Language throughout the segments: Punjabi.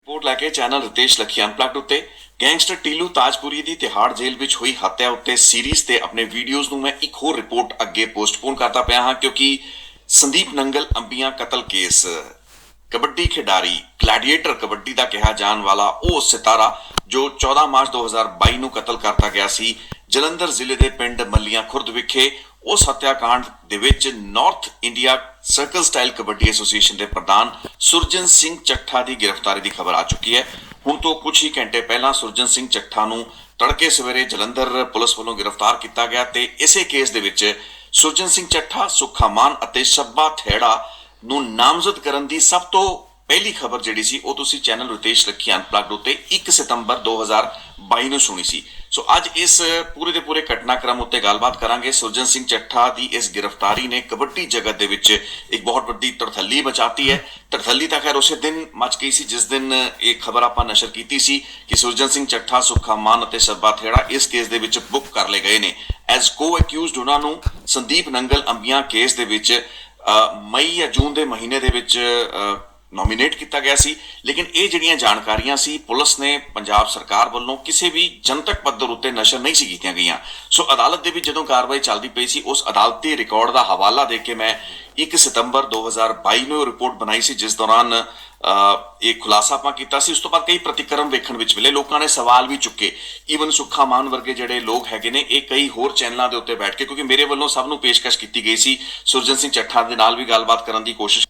ਰਿਪੋਰਟ ਲੈ ਕੇ ਚੈਨਲ ਰਿਤੇਸ਼ ਲੱਖੀ ਅਨਪਲੱਗਡ ਉੱਤੇ ਗੈਂਗਸਟਰ ਟੀਲੂ ਤਾਜਪੁਰੀ ਦੀ ਤਿਹਾੜ ਜੇਲ੍ਹ ਵਿੱਚ ਹੋਈ ਹੱਤਿਆ ਉੱਤੇ ਸੀਰੀਜ਼ ਤੇ ਆਪਣੇ ਵੀਡੀਓਜ਼ ਨੂੰ ਮੈਂ ਇੱਕ ਹੋਰ ਰਿਪੋਰਟ ਅੱਗੇ ਪੋਸਟਪੋਨ ਕਰਦਾ ਪਿਆ ਹਾਂ ਕਿਉਂਕਿ ਸੰਦੀਪ ਨੰਗਲ ਅੰਬੀਆਂ ਕਤਲ ਕੇਸ ਕਬੱਡੀ ਖਿਡਾਰੀ ਗਲੈਡੀਏਟਰ ਕਬੱਡੀ ਦਾ ਕਿਹਾ ਜਾਣ ਵਾਲਾ ਉਹ ਸਿਤਾਰਾ ਜੋ 14 ਮਾਰਚ 2022 ਨੂੰ ਕਤਲ ਕਰਤਾ ਗਿਆ ਸੀ ਜਲੰਧਰ ਜ਼ਿਲ੍ਹੇ ਦੇ ਪਿੰਡ ਮੱਲੀਆਂ ਖੁਰਦ ਵਿਖੇ ਉਸ ਹੱਤਿਆਕਾਂਡ ਦੇ ਵਿੱਚ north India circle style kabaddi association ਦੇ ਪ੍ਰਧਾਨ ਸੁਰਜਨ ਸਿੰਘ ਚੱਠਾ ਦੀ ਗ੍ਰਿਫਤਾਰੀ ਦੀ ਖਬਰ ਆ ਚੁੱਕੀ ਹੈ। ਹੁਣ ਤੋਂ ਕੁਝ ਹੀ ਘੰਟੇ ਪਹਿਲਾਂ ਸੁਰਜਨ ਸਿੰਘ ਚੱਠਾ ਨੂੰ ਤੜਕੇ ਸਵੇਰੇ ਜਲੰਧਰ ਪੁਲਿਸ ਵੱਲੋਂ ਗ੍ਰਿਫਤਾਰ ਕੀਤਾ ਗਿਆ ਤੇ ਇਸੇ ਕੇਸ ਦੇ ਵਿੱਚ ਸੁਰਜਨ ਸਿੰਘ ਚੱਠਾ, ਸੁੱਖਾ ਮਾਨ ਅਤੇ ਸ਼ੱਬਾ ਥੇੜਾ ਨੂੰ ਨਾਮਜ਼ਦ ਕਰਨ ਦੀ ਸਭ ਤੋਂ ਪਹਿਲੀ ਖਬਰ ਜਿਹੜੀ ਸੀ ਉਹ ਤੁਸੀਂ ਚੈਨਲ ਰਿਤੇਸ਼ ਲੱਖੀ ਅਨਪਲੱਗਡ ਉੱਤੇ 1 ਸਤੰਬਰ 2022 ਨੂੰ ਸੁਣੀ ਸੀ। ਸੋ ਅੱਜ ਇਸ ਪੂਰੇ ਦੇ ਪੂਰੇ ਘਟਨਾਕ੍ਰਮ ਉੱਤੇ ਗੱਲਬਾਤ ਕਰਾਂਗੇ। ਸੁਰਜਨ ਸਿੰਘ ਚੱਠਾ ਦੀ ਇਸ ਗ੍ਰਿਫਤਾਰੀ ਨੇ ਕਬੱਡੀ ਜਗਤ ਦੇ ਵਿੱਚ ਇੱਕ ਬਹੁਤ ਵੱਡੀ ਤੜਥੱਲੀ ਮਚਾਤੀ ਹੈ। ਤੜਥੱਲੀ ਤਾਂ ਖੈਰ ਉਸੇ ਦਿਨ ਮਚ ਗਈ ਸੀ ਜਿਸ ਦਿਨ ਇਹ ਖਬਰ ਆਪਾਂ ਨਸ਼ਰ ਕੀਤੀ ਸੀ ਕਿ ਸੁਰਜਨ ਸਿੰਘ ਚੱਠਾ, ਸੁੱਖਾ ਮਾਨ ਅਤੇ ਸ਼ੱਬਾ ਥੇੜਾ ਇਸ ਕੇਸ ਦੇ ਵਿੱਚ ਬੁੱਕ ਕਰ ਲਏ ਗਏ ਨੇ ਐਜ਼ ਕੋ ਅਕਿਊਜ਼ਡ। ਉਹਨਾਂ ਨੂੰ ਸੰਦੀਪ ਨੰਗਲ ਅੰਬੀਆਂ ਕੇਸ ਦੇ ਵਿੱਚ ਮਈ ਜਾਂ ਜੂਨ ਦੇ ਮਹੀਨੇ ਦੇ ਵਿੱਚ ਨੋਮੀਨੇਟ ਕੀਤਾ ਗਿਆ ਸੀ, ਲੇਕਿਨ ਇਹ ਜਿਹੜੀਆਂ ਜਾਣਕਾਰੀਆਂ ਸੀ ਪੁਲਿਸ ਨੇ ਪੰਜਾਬ ਸਰਕਾਰ ਵੱਲੋਂ ਕਿਸੇ ਵੀ ਜਨਤਕ ਪੱਧਰ ਉੱਤੇ ਨਸ਼ਰ ਨਹੀਂ ਸੀ ਕੀਤੀਆਂ ਗਈਆਂ। ਸੋ ਅਦਾਲਤ ਦੇ ਵਿੱਚ ਜਦੋਂ ਕਾਰਵਾਈ ਚੱਲਦੀ ਪਈ ਸੀ ਉਸ ਅਦਾਲਤੀ ਰਿਕਾਰਡ ਦਾ ਹਵਾਲਾ ਦੇ ਕੇ ਮੈਂ 1 ਸਤੰਬਰ 2022 ਨੂੰ ਰਿਪੋਰਟ ਬਣਾਈ ਸੀ ਜਿਸ ਦੌਰਾਨ ਇਹ ਖੁਲਾਸਾ ਆਪਾਂ ਕੀਤਾ ਸੀ। ਉਸ ਤੋਂ ਬਾਅਦ ਕਈ ਪ੍ਰਤੀਕਰਮ ਵੇਖਣ ਵਿੱਚ ਮਿਲੇ, ਲੋਕਾਂ ਨੇ ਸਵਾਲ ਵੀ ਚੁੱਕੇ। ਈਵਨ ਸੁੱਖਾ ਮਾਨ ਵਰਗੇ ਜਿਹੜੇ ਲੋਕ ਹੈਗੇ ਨੇ ਇਹ ਕਈ ਹੋਰ ਚੈਨਲਾਂ ਦੇ ਉੱਤੇ ਬੈਠ ਕੇ, ਕਿਉਂਕਿ ਮੇਰੇ ਵੱਲੋਂ ਸਭ ਨੂੰ ਪੇਸ਼ਕਸ਼ ਕੀਤੀ ਗਈ ਸੀ ਸੁਰਜਨ ਸਿੰਘ ਚੱਠਾ ਦੇ ਨਾਲ ਵੀ ਗੱਲਬਾਤ ਕਰਨ ਦੀ ਕੋਸ਼ਿਸ਼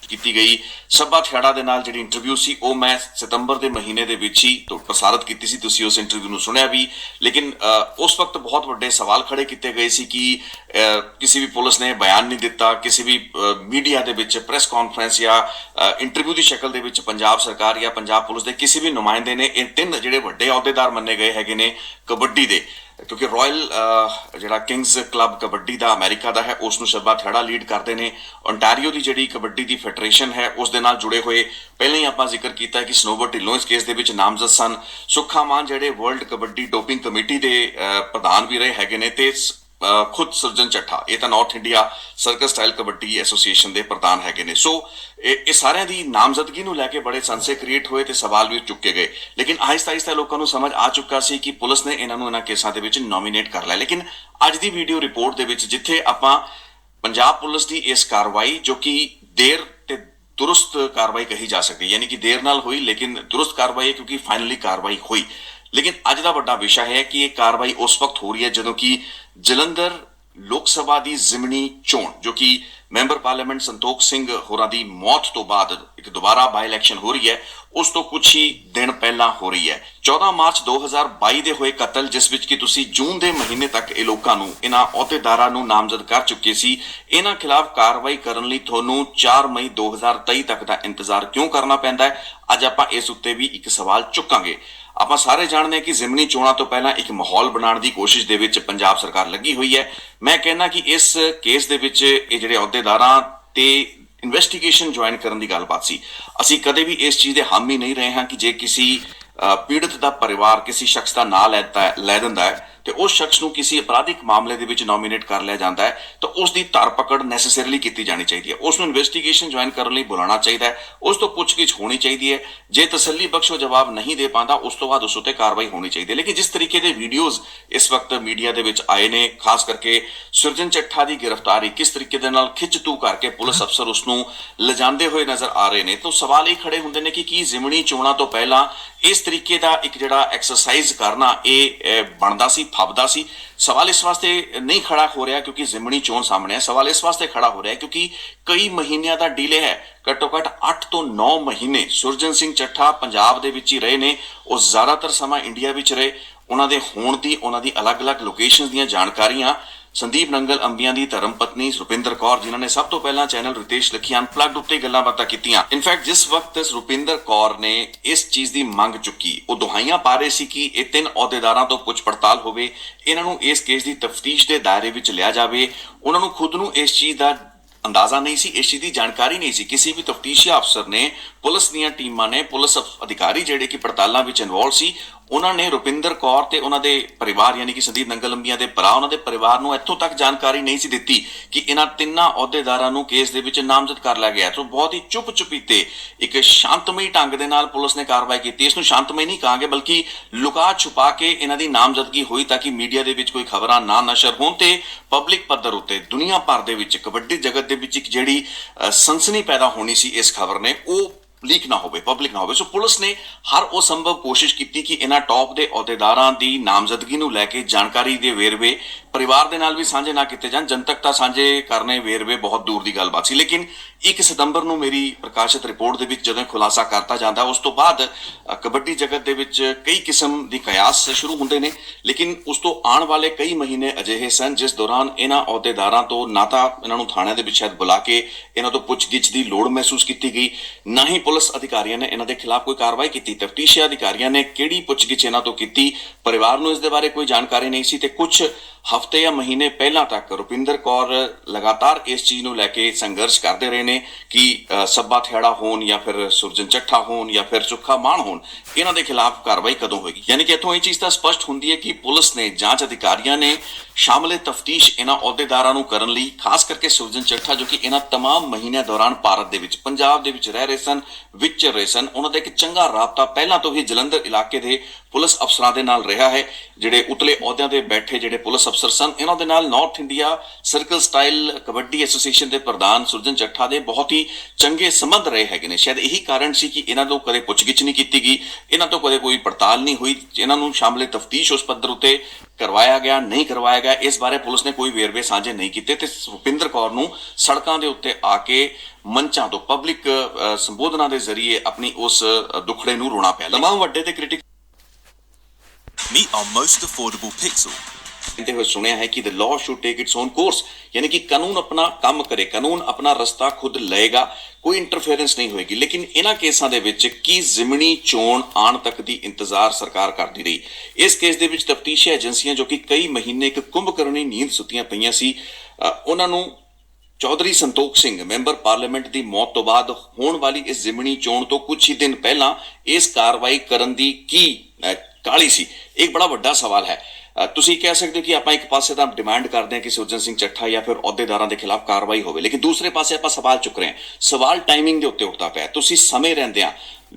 ਕੀਤੀ ਗਈ। ਸ਼ੱਬਾ ਥੇੜਾ ਦੇ ਨਾਲ ਜਿਹੜੀ ਇੰਟਰਵਿਊ ਸੀ ਉਹ ਮੈਂ ਸਤੰਬਰ ਦੇ ਮਹੀਨੇ ਦੇ ਵਿੱਚ ਹੀ ਪ੍ਰਸਾਰਿਤ ਕੀਤੀ ਸੀ, ਤੁਸੀਂ ਉਸ ਇੰਟਰਵਿਊ ਨੂੰ ਸੁਣਿਆ ਵੀ। ਲੇਕਿਨ ਉਸ ਵਕਤ ਬਹੁਤ ਵੱਡੇ ਸਵਾਲ ਖੜੇ ਕੀਤੇ ਗਏ ਸੀ ਕਿ ਕਿਸੇ ਵੀ ਪੁਲਿਸ ਨੇ ਬਿਆਨ ਨਹੀਂ ਦਿੱਤਾ, ਕਿਸੇ ਵੀ ਮੀਡੀਆ ਦੇ ਵਿੱਚ ਪ੍ਰੈਸ ਕਾਨਫਰੰਸ ਜਾਂ ਇੰਟਰਵਿਊ ਦੀ ਸ਼ਕਲ ਦੇ ਵਿੱਚ ਪੰਜਾਬ ਸਰਕਾਰ ਜਾਂ ਪੰਜਾਬ ਪੁਲਿਸ ਦੇ ਕਿਸੇ ਵੀ ਨੁਮਾਇੰਦੇ ਨੇ ਇਹ ਤਿੰਨ ਜਿਹੜੇ ਵੱਡੇ ਅਹੁਦੇਦਾਰ ਮੰਨੇ ਗਏ ਹੈਗੇ ਨੇ ਕਬੱਡੀ ਦੇ, ਕਿਉਂਕਿ ਰਾਇਲ ਜਿਹੜਾ ਕਿੰਗਸ ਕਲੱਬ ਕਬੱਡੀ ਦਾ ਅਮਰੀਕਾ ਦਾ ਹੈ ਉਸ ਨੂੰ ਸ਼ੱਬਾ ਥੇੜਾ ਲੀਡ ਕਰਦੇ ਨੇ। ਓਨਟਾਰੀਓ ਦੀ ਜਿਹੜੀ ਕਬੱਡੀ ਦੀ ਫੈਡਰੇਸ਼ਨ ਹੈ ਉਸ ਦੇ ਨਾਲ ਜੁੜੇ ਹੋਏ ਪਹਿਲਾਂ ਹੀ ਆਪਾਂ ਜ਼ਿਕਰ ਕੀਤਾ ਕਿ ਸਨੋਵਰ ਢਿੱਲੋਂ ਇਸ ਕੇਸ ਦੇ ਵਿੱਚ ਨਾਮਜ਼ਦ ਸਨ। ਸੁੱਖਾ ਮਾਨ ਜਿਹੜੇ ਵਰਲਡ ਕਬੱਡੀ ਡੋਪਿੰਗ ਕਮੇਟੀ ਦੇ ਪ੍ਰਧਾਨ ਵੀ ਰਹੇ ਹੈਗੇ ਨੇ ਤੇ ਖੁਦ ਸੁਰਜਨ ਚੱਠਾ ਇਹ ਤਾਂ north India circle style kabaddi association ਦੇ ਪ੍ਰਧਾਨ ਹੈਗੇ ਨੇ। ਸੋ ਇਹ ਸਾਰਿਆਂ ਦੀ ਨਾਮਜ਼ਦਗੀ ਨੂੰ ਲੈ ਕੇ ਬੜੇ ਸੰਸੇ ਕ੍ਰੀਏਟ ਹੋਏ ਤੇ ਸਵਾਲ ਵੀ ਚੁੱਕੇ ਗਏ, ਲੇਕਿਨ ਆਹਿਸਤਾ ਆਹਿਸਤਾ ਲੋਕਾਂ ਨੂੰ ਸਮਝ ਆ ਚੁੱਕਾ ਸੀ ਕਿ ਪੁਲਿਸ ਨੇ ਇਹਨਾਂ ਨੂੰ ਇਹਨਾਂ ਕੇਸਾਂ ਦੇ ਵਿੱਚ ਨੋਮੀਨੇਟ ਕਰ ਲਿਆ। ਲੇਕਿਨ ਅੱਜ ਦੀ ਵੀਡੀਓ ਰਿਪੋਰਟ ਦੇ ਵਿੱਚ ਜਿੱਥੇ ਆਪਾਂ ਪੰਜਾਬ ਪੁਲਿਸ ਦੀ ਇਸ ਕਾਰਵਾਈ ਜੋ ਕਿ ਦੇਰ ਤੇ ਦੁਰਸਤ ਕਾਰਵਾਈ ਕਹੀ ਜਾ ਸਕਦੀ, ਯਾਨੀ ਕਿ ਦੇਰ ਨਾਲ ਹੋਈ ਲੇਕਿਨ ਦੁਰਸਤ ਕਾਰਵਾਈ ਹੈ ਕਿਉਂਕਿ ਫਾਈਨਲੀ ਕਾਰਵਾਈ ਹੋਈ। ਲੇਕਿਨ ਅੱਜ ਦਾ ਵੱਡਾ ਵਿਸ਼ਾ ਹੈ ਕਿ ਇਹ ਕਾਰਵਾਈ ਉਸ ਵਕਤ ਹੋ ਰਹੀ ਹੈ ਜਦੋਂ ਕਿ ਜਲੰਧਰ ਲੋਕ ਸਭਾ ਦੀ ਜ਼ਿਮਨੀ ਚੋਣ ਜੋ ਕਿ ਮੈਂਬਰ ਪਾਰਲੀਮੈਂਟ ਸੰਤੋਖ ਸਿੰਘ ਹੋਰਾਂ ਦੀ ਮੌਤ ਤੋਂ ਬਾਅਦ ਇੱਕ ਦੁਬਾਰਾ ਬਾਈ ਇਲੈਕਸ਼ਨ ਹੋ ਰਹੀ ਹੈ, ਉਸ ਤੋਂ ਕੁਝ ਹੀ ਦਿਨ ਪਹਿਲਾਂ ਹੋ ਰਹੀ ਹੈ। 14 ਮਾਰਚ 2022 ਦੇ ਹੋਏ ਕਤਲ ਜਿਸ ਵਿੱਚ ਕਿ ਤੁਸੀਂ ਜੂਨ ਦੇ ਮਹੀਨੇ ਤੱਕ ਇਹ ਲੋਕਾਂ ਨੂੰ ਇਹਨਾਂ ਅਹੁਦੇਦਾਰਾਂ ਨੂੰ ਨਾਮਜ਼ਦ ਕਰ ਚੁੱਕੇ ਸੀ, ਇਹਨਾਂ ਖਿਲਾਫ ਕਾਰਵਾਈ ਕਰਨ ਲਈ ਤੁਹਾਨੂੰ 4 ਮਈ 2023 ਤੱਕ ਦਾ ਇੰਤਜ਼ਾਰ ਕਿਉਂ ਕਰਨਾ ਪੈਂਦਾ ਹੈ? ਅੱਜ ਆਪਾਂ ਇਸ ਉੱਤੇ ਵੀ ਇੱਕ ਸਵਾਲ ਚੁੱਕਾਂਗੇ। ਆਪਾਂ ਸਾਰੇ ਜਾਣਦੇ ਹਾਂ ਕਿ ਜ਼ਿਮਨੀ ਚੋਣਾਂ ਤੋਂ ਪਹਿਲਾਂ ਇੱਕ ਮਾਹੌਲ ਬਣਾਉਣ ਦੀ ਕੋਸ਼ਿਸ਼ ਦੇ ਵਿੱਚ ਪੰਜਾਬ ਸਰਕਾਰ ਲੱਗੀ ਹੋਈ ਹੈ। ਮੈਂ ਕਹਿੰਦਾ ਕਿ ਇਸ ਕੇਸ ਦੇ ਵਿੱਚ ਇਹ ਜਿਹੜੇ ਅਹੁਦੇਦਾਰਾਂ ਤੇ ਇਨਵੈਸਟੀਗੇਸ਼ਨ ਜੁਆਇਨ ਕਰਨ ਦੀ ਗੱਲਬਾਤ ਸੀ। ਅਸੀਂ ਕਦੇ ਵੀ ਇਸ ਚੀਜ਼ ਦੇ ਹਾਮੀ ਨਹੀਂ ਰਹੇ ਹਾਂ ਕਿ ਜੇ ਕਿਸੇ ਪੀੜਤ ਦਾ ਪਰਿਵਾਰ ਕਿਸੇ ਸ਼ਖਸ ਦਾ ਨਾਂ ਲੈ ਦਿੰਦਾ ਹੈ ਤੇ ਉਸ ਸ਼ਖਸ ਨੂੰ ਕਿਸੇ ਅਪਰਾਧਿਕ ਮਾਮਲੇ ਦੇ ਵਿੱਚ ਨੋਮੀਨੇਟ ਕਰ ਲਿਆ ਜਾਂਦਾ ਹੈ ਤਾਂ ਉਸ ਦੀ ਧਰਪਕੜ ਨੈਸੈਸਰੀਲੀ ਕੀਤੀ ਜਾਣੀ ਚਾਹੀਦੀ ਹੈ, ਉਸ ਨੂੰ ਇਨਵੈਸਟੀਗੇਸ਼ਨ ਜੁਆਇਨ ਕਰਨ ਲਈ ਬੁਲਾਉਣਾ ਚਾਹੀਦਾ ਹੈ, ਉਸ ਤੋਂ ਪੁੱਛਗਿੱਛ ਹੋਣੀ ਚਾਹੀਦੀ ਹੈ। ਜੇ ਤਸੱਲੀ ਬਖਸ਼ ਉਹ ਜਵਾਬ ਨਹੀਂ ਦੇ ਪਾਉਂਦਾ ਉਸ ਤੋਂ ਬਾਅਦ ਉਸ ਉੱਤੇ ਕਾਰਵਾਈ ਹੋਣੀ ਚਾਹੀਦੀ ਹੈ। ਲੇਕਿਨ ਜਿਸ ਤਰੀਕੇ ਦੇ ਵੀਡੀਓਜ਼ ਇਸ ਵਕਤ ਮੀਡੀਆ ਦੇ ਵਿੱਚ ਆਏ ਨੇ, ਖਾਸ ਕਰਕੇ ਸੁਰਜਨ ਚੱਠਾ ਦੀ ਗ੍ਰਿਫਤਾਰੀ ਕਿਸ ਤਰੀਕੇ ਦੇ ਨਾਲ ਖਿੱਚ ਤੂ ਕਰਕੇ ਪੁਲਿਸ ਅਫਸਰ ਉਸ ਨੂੰ ਲਿਜਾਂਦੇ ਹੋਏ ਨਜ਼ਰ ਆ ਰਹੇ ਨੇ, ਤਾਂ ਸਵਾਲ ਇਹ ਖੜੇ ਹੁੰਦੇ ਨੇ ਕਿ ਕੀ ਜ਼ਿਮਨੀ ਚੋਣਾਂ ਤੋਂ ਪਹਿਲਾਂ ਇਸ ਤਰੀਕੇ ਦਾ ਇੱਕ ਜਿਹੜਾ ਐਕਸਰਸਾਈਜ਼ ਕਰਨਾ ਇਹ ਬਣਦਾ ਸੀ, ਫੱਬਦਾ ਸੀ? ਸਵਾਲ ਇਸ ਵਾਸਤੇ ਨਹੀਂ ਖੜਾ ਹੋ ਰਿਹਾ ਕਿਉਂਕਿ ਜ਼ਿਮਨੀ ਚੋਣ ਸਾਹਮਣੇ ਹੈ, ਸਵਾਲ ਇਸ ਵਾਸਤੇ ਖੜਾ ਹੋ ਰਿਹਾ ਕਿਉਂਕਿ ਕਈ ਮਹੀਨਿਆਂ ਦਾ ਡੀਲੇ ਹੈ। ਘੱਟੋ ਘੱਟ 8 ਤੋਂ 9 ਮਹੀਨੇ ਸੁਰਜਨ ਸਿੰਘ ਚੱਠਾ ਪੰਜਾਬ ਦੇ ਵਿੱਚ ਹੀ ਰਹੇ ਨੇ, ਉਹ ਜ਼ਿਆਦਾਤਰ ਸਮਾਂ ਇੰਡੀਆ ਵਿੱਚ ਰਹੇ। ਉਹਨਾਂ ਦੇ ਹੋਣ ਦੀ, ਉਹਨਾਂ ਦੀ ਅਲੱਗ-ਅਲੱਗ ਲੋਕੇਸ਼ਨਸ ਦੀਆਂ ਜਾਣਕਾਰੀਆਂ ਸੰਦੀਪ ਨੰਗਲ ਅੰਬੀਆਂ ਦੀ ਧਰਮ ਪਤਨੀ ਰੁਪਿੰਦਰ ਕੌਰ ਜਿਨ੍ਹਾਂ ਨੇ ਸਭ ਤੋਂ ਪਹਿਲਾਂ ਚੈਨਲ ਰਿਤੇਸ਼ ਲੱਖੀ ਅਨਪਲੱਗਡ ਉੱਤੇ ਗੱਲਾਂ ਬਾਤਾਂ ਕੀਤੀਆਂ। ਇਨਫੈਕਟ ਜਿਸ ਵਕਤ ਰੁਪਿੰਦਰ ਕੌਰ ਨੇ ਇਸ ਚੀਜ਼ ਦੀ ਮੰਗ ਚੁੱਕੀ ਉਹ ਦੁਹਾਈਆਂ ਪਾ ਰਹੇ ਸੀ ਕਿ ਇਹ 3 ਅਹੁਦੇਦਾਰਾਂ ਤੋਂ ਪੁੱਛ ਪੜਤਾਲ ਹੋਵੇ, ਇਹਨਾਂ ਨੂੰ ਇਸ ਕੇਸ ਦੀ ਤਫਤੀਸ਼ ਦੇ ਦਾਇਰੇ ਵਿੱਚ ਲਿਆ ਜਾਵੇ। ਉਹਨਾਂ ਨੂੰ ਖੁਦ ਨੂੰ ਇਸ ਚੀਜ਼ ਦਾ ਅੰਦਾਜ਼ਾ ਨਹੀਂ ਸੀ, ਇਸ ਚੀਜ਼ ਦੀ ਜਾਣਕਾਰੀ ਨਹੀਂ ਸੀ। ਕਿਸੇ ਵੀ ਤਫਤੀਸ਼ੀ ਅਫਸਰ ਨੇ, ਪੁਲਿਸ ਦੀਆਂ ਟੀਮਾਂ ਨੇ, ਪੁਲਿਸ ਅਧਿਕਾਰੀ ਜਿਹੜੇ ਕਿ ਪੜਤਾਲਾਂ ਵਿੱਚ ਇਨਵੋਲਵ ਸੀ ਉਹਨਾਂ ਨੇ ਰੁਪਿੰਦਰ ਕੌਰ ਤੇ ਉਹਨਾਂ ਦੇ ਪਰਿਵਾਰ ਯਾਨੀ ਕਿ ਸੰਦੀਪ ਨੰਗਲ ਅੰਬੀਆਂ ਦੇ ਭਰਾ ਉਹਨਾਂ ਦੇ ਪਰਿਵਾਰ ਨੂੰ ਇੱਥੋਂ ਤੱਕ ਜਾਣਕਾਰੀ ਨਹੀਂ ਸੀ ਦਿੱਤੀ ਕਿ ਇਹਨਾਂ ਤਿੰਨਾਂ ਅਹੁਦੇਦਾਰਾਂ ਨੂੰ ਕੇਸ ਦੇ ਵਿੱਚ ਨਾਮਜ਼ਦ ਕਰ ਲਿਆ ਗਿਆ। ਸੋ ਬਹੁਤ ਹੀ ਚੁੱਪ-ਚੁਪੀਤੇ ਇੱਕ ਸ਼ਾਂਤਮਈ ਢੰਗ ਦੇ ਨਾਲ ਪੁਲਿਸ ਨੇ ਕਾਰਵਾਈ ਕੀਤੀ। ਇਸ ਨੂੰ ਸ਼ਾਂਤਮਈ ਨਹੀਂ ਕਹਾਂਗੇ ਬਲਕਿ ਲੁਕਾ ਛੁਪਾ ਕੇ ਇਹਨਾਂ ਦੀ ਨਾਮਜ਼ਦਗੀ ਹੋਈ ਤਾਂ ਕਿ ਮੀਡੀਆ ਦੇ ਵਿੱਚ ਕੋਈ ਖਬਰਾਂ ਨਾ ਨਸ਼ਰ ਹੋਣ ਤੇ ਪਬਲਿਕ ਪੱਧਰ ਉੱਤੇ ਦੁਨੀਆ ਭਰ ਦੇ ਵਿੱਚ ਕਬੱਡੀ ਜਗਤ ਦੇ ਵਿੱਚ ਇੱਕ ਜਿਹੜੀ ਸਨਸਨੀ ਪੈਦਾ ਹੋਣੀ ਸੀ ਇਸ ਖਬਰ ਨੇ ਉਹ ਲੀਕ ਨਾ ਹੋਵੇ, ਪਬਲਿਕ ਨਾ ਹੋਵੇ। ਸੋ ਪੁਲਿਸ ਨੇ ਹਰ ਉਹ ਸੰਭਵ ਕੋਸ਼ਿਸ਼ ਕੀਤੀ ਕਿ ਇਹਨਾਂ ਟੌਪ ਦੇ ਅਹੁਦੇਦਾਰਾਂ ਦੀ ਨਾਮਜ਼ਦਗੀ ਨੂੰ ਲੈ ਕੇ ਜਾਣਕਾਰੀ ਦੇ ਵੇਰਵੇ ਪਰਿਵਾਰ ਦੇ ਨਾਲ ਵੀ ਸਾਂਝੇ ਨਾ ਕੀਤੇ ਜਾਣ। ਜਨਤਕਤਾ ਸਾਂਝੇ ਕਰਨੇ ਵੇਰਵੇ ਬਹੁਤ ਦੂਰ ਦੀ ਗੱਲਬਾਤ ਸੀ। ਲੇਕਿਨ 1 ਸਤੰਬਰ ਨੂੰ ਮੇਰੀ ਪ੍ਰਕਾਸ਼ਿਤ ਰਿਪੋਰਟ ਦੇ ਵਿੱਚ ਜਦੋਂ ਖੁਲਾਸਾ ਕਰਤਾ ਜਾਂਦਾ ਉਸ ਤੋਂ ਬਾਅਦ ਕਬੱਡੀ ਜਗਤ ਦੇ ਵਿੱਚ ਕਈ ਕਿਸਮ ਦੀ ਕਿਆਸ ਸ਼ੁਰੂ ਹੁੰਦੇ ਨੇ। ਲੇਕਿਨ ਉਸ ਤੋਂ ਆਉਣ ਵਾਲੇ ਕਈ ਮਹੀਨੇ ਅਜਿਹੇ ਸਨ ਜਿਸ ਦੌਰਾਨ ਇਹਨਾਂ ਅਹੁਦੇਦਾਰਾਂ ਤੋਂ ਨਾ ਤਾਂ ਇਹਨਾਂ ਨੂੰ ਥਾਣਿਆਂ ਦੇ ਵਿੱਚ ਸ਼ਾਇਦ ਬੁਲਾ ਕੇ ਇਹਨਾਂ ਤੋਂ ਪੁੱਛਗਿੱਛ ਦੀ ਲੋੜ ਮਹਿਸੂਸ ਕੀਤੀ ਗਈ, ਨਾ ਹੀ ਪੁਲਿਸ ਅਧਿਕਾਰੀਆਂ ਨੇ ਇਹਨਾਂ ਦੇ ਖਿਲਾਫ ਕੋਈ ਕਾਰਵਾਈ ਕੀਤੀ। ਤਫਤੀਸ਼ੀ ਅਧਿਕਾਰੀਆਂ ਨੇ ਕਿਹੜੀ ਪੁੱਛਗਿੱਛ ਇਹਨਾਂ ਤੋਂ ਕੀਤੀ, ਪਰਿਵਾਰ ਨੂੰ ਇਸ ਦੇ ਬਾਰੇ ਕੋਈ ਜਾਣਕਾਰੀ ਨਹੀਂ ਸੀ ਤੇ ਕੁਝ ਹਫ਼ਤੇ ਜਾਂ ਮਹੀਨੇ ਪਹਿਲਾਂ ਤੱਕ ਰੁਪਿੰਦਰ ਕੌਰ ਲਗਾਤਾਰ ਇਸ ਚੀਜ਼ ਨੂੰ ਲੈ ਕੇ ਸੰਘਰਸ਼ ਕਰਦੇ ਰਹੇ ਨੇ ਕਿ ਸੱਬਾ ਥਿਆੜਾ ਹੋਣ ਜਾਂ ਫਿਰ ਸੁਰਜਨ ਚੱਠਾ ਹੋਣ ਜਾਂ ਫਿਰ ਸੁੱਖਾ ਮਾਨ ਹੋਣ, ਇਹਨਾਂ ਦੇ ਖਿਲਾਫ ਕਾਰਵਾਈ ਕਦੋਂ ਹੋਏਗੀ। ਯਾਨੀ ਕਿ ਇੱਥੋਂ ਇਹ ਚੀਜ਼ ਤਾਂ ਸਪਸ਼ਟ ਹੁੰਦੀ ਹੈ ਕਿ ਪੁਲਿਸ ਨੇ, ਜਾਂਚ ਅਧਿਕਾਰੀਆਂ ਨੇ ਸ਼ਾਮਲੇ ਤਫਤੀਸ਼ ਇਹਨਾਂ ਅਹੁਦੇਦਾਰਾਂ ਨੂੰ ਕਰਨ ਲਈ, ਖਾਸ ਕਰਕੇ ਸੁਰਜਨ ਚੱਠਾ ਜੋ ਕਿ ਇਹਨਾਂ तमाम ਮਹੀਨਿਆਂ ਦੌਰਾਨ ਭਾਰਤ ਦੇ ਵਿੱਚ, ਪੰਜਾਬ ਦੇ ਵਿੱਚ ਰਹਿ ਰਹੇ ਸਨ, ਵਿਚਰ ਰਹੇ ਸਨ, ਉਹਨਾਂ ਦਾ ਇੱਕ ਚੰਗਾ ਰਾਬਤਾ ਪਹਿਲਾਂ ਤੋਂ ਹੀ ਜਲੰਧਰ ਇਲਾਕੇ ਦੇ ਪੁਲਿਸ ਅਫਸਰਾਂ ਦੇ ਨਾਲ ਰਿਹਾ ਹੈ। ਜਿਹੜੇ ਉਤਲੇ ਅਹੁਦਿਆਂ ਤੇ ਬੈਠੇ ਜਿਹੜੇ ਪੁਲਿਸ ਅਫਸਰ ਸਨ ਇਹਨਾਂ ਦੇ ਨਾਲ north India circle style kabaddi association ਦੇ ਪ੍ਰਧਾਨ ਸੁਰਜਨ ਚੱਠਾ ਦੇ ਬਹੁਤ ਹੀ ਚੰਗੇ ਸੰਬੰਧ ਰਹੇ ਹੈਗੇ ਨੇ। ਸ਼ਾਇਦ ਇਹੀ ਕਾਰਨ ਸੀ ਕਿ ਇਹਨਾਂ ਤੋਂ ਕਦੇ ਪੁੱਛਗਿੱਛ ਨਹੀਂ ਕੀਤੀ ਗਈ, ਇਹਨਾਂ ਤੋਂ ਕਦੇ ਕੋਈ ਪੜਤਾਲ ਨਹੀਂ ਹੋਈ, ਇਹਨਾਂ ਨੂੰ ਸ਼ਾਮਲੇ ਤਫਤੀਸ਼ ਉਸ ਪੱਧਰ ਉੱਤੇ ਕਰਵਾਇਆ ਗਿਆ ਨਹੀਂ ਕਰਵਾਇਆ ਗਿਆ ਇਸ ਬਾਰੇ ਪੁਲਿਸ ਨੇ ਕੋਈ ਵੇਰਵੇ ਸਾਂਝੇ ਨਹੀਂ ਕੀਤੇ ਤੇ ਰੁਪਿੰਦਰ ਕੌਰ ਨੂੰ ਸੜਕਾਂ ਦੇ ਉੱਤੇ ਆ ਕੇ ਮੰਚਾਂ ਤੋਂ ਪਬਲਿਕ ਸੰਬੋਧਨਾਂ ਦੇ ਜ਼ਰੀਏ ਆਪਣੀ ਉਸ ਦੁਖੜੇ ਨੂੰ ਰੋਣਾ ਪਿਆ। ਤਮਾਮ ਵੱਡੇ ਤੇ critic Meet our most affordable Pixel. कहते हुए सुने हैं कि the law should take its own course, यानी कि कानून अपना काम करे, कानून अपना रस्ता खुद लएगा, कोई इंटरफेरेंस नहीं होएगी। लेकिन इन्हां केसां दे विच की जिमनी चोण आण तक दी इंतजार सरकार करदी रही। इस केस दे विच तफ्तीशी एजेंसियां जो कि कई महीने एक कुंभकर्णी नींद सुत्तियां पईयां सी, उन्हां नूं चौधरी संतोख सिंह मैंबर पार्लीमेंट की मौत तो बाद होने वाली इस जिमनी चोण तो कुछ ही दिन पहला इस कार्रवाई करन दी की काली सी, एक बड़ा वड्डा सवाल है। ਤੁਸੀਂ ਕਹਿ ਸਕਦੇ ਹੋ ਕਿ ਆਪਾਂ ਇੱਕ ਪਾਸੇ ਤਾਂ ਡਿਮਾਂਡ ਕਰਦੇ ਹਾਂ ਕਿ ਸੁਰਜਨ ਸਿੰਘ ਚੱਠਾ ਜਾਂ ਫਿਰ ਅਹੁਦੇਦਾਰਾਂ ਦੇ ਖਿਲਾਫ ਕਾਰਵਾਈ ਹੋਵੇ, ਲੇਕਿਨ ਦੂਸਰੇ ਪਾਸੇ ਆਪਾਂ ਸਵਾਲ ਚੁੱਕ ਰਹੇ ਹਾਂ। ਸਵਾਲ ਟਾਈਮਿੰਗ ਦੇ ਉੱਤੇ ਉੱਠਦਾ ਪਿਆ। ਤੁਸੀਂ ਸਮੇਂ ਰਹਿੰਦਿਆਂ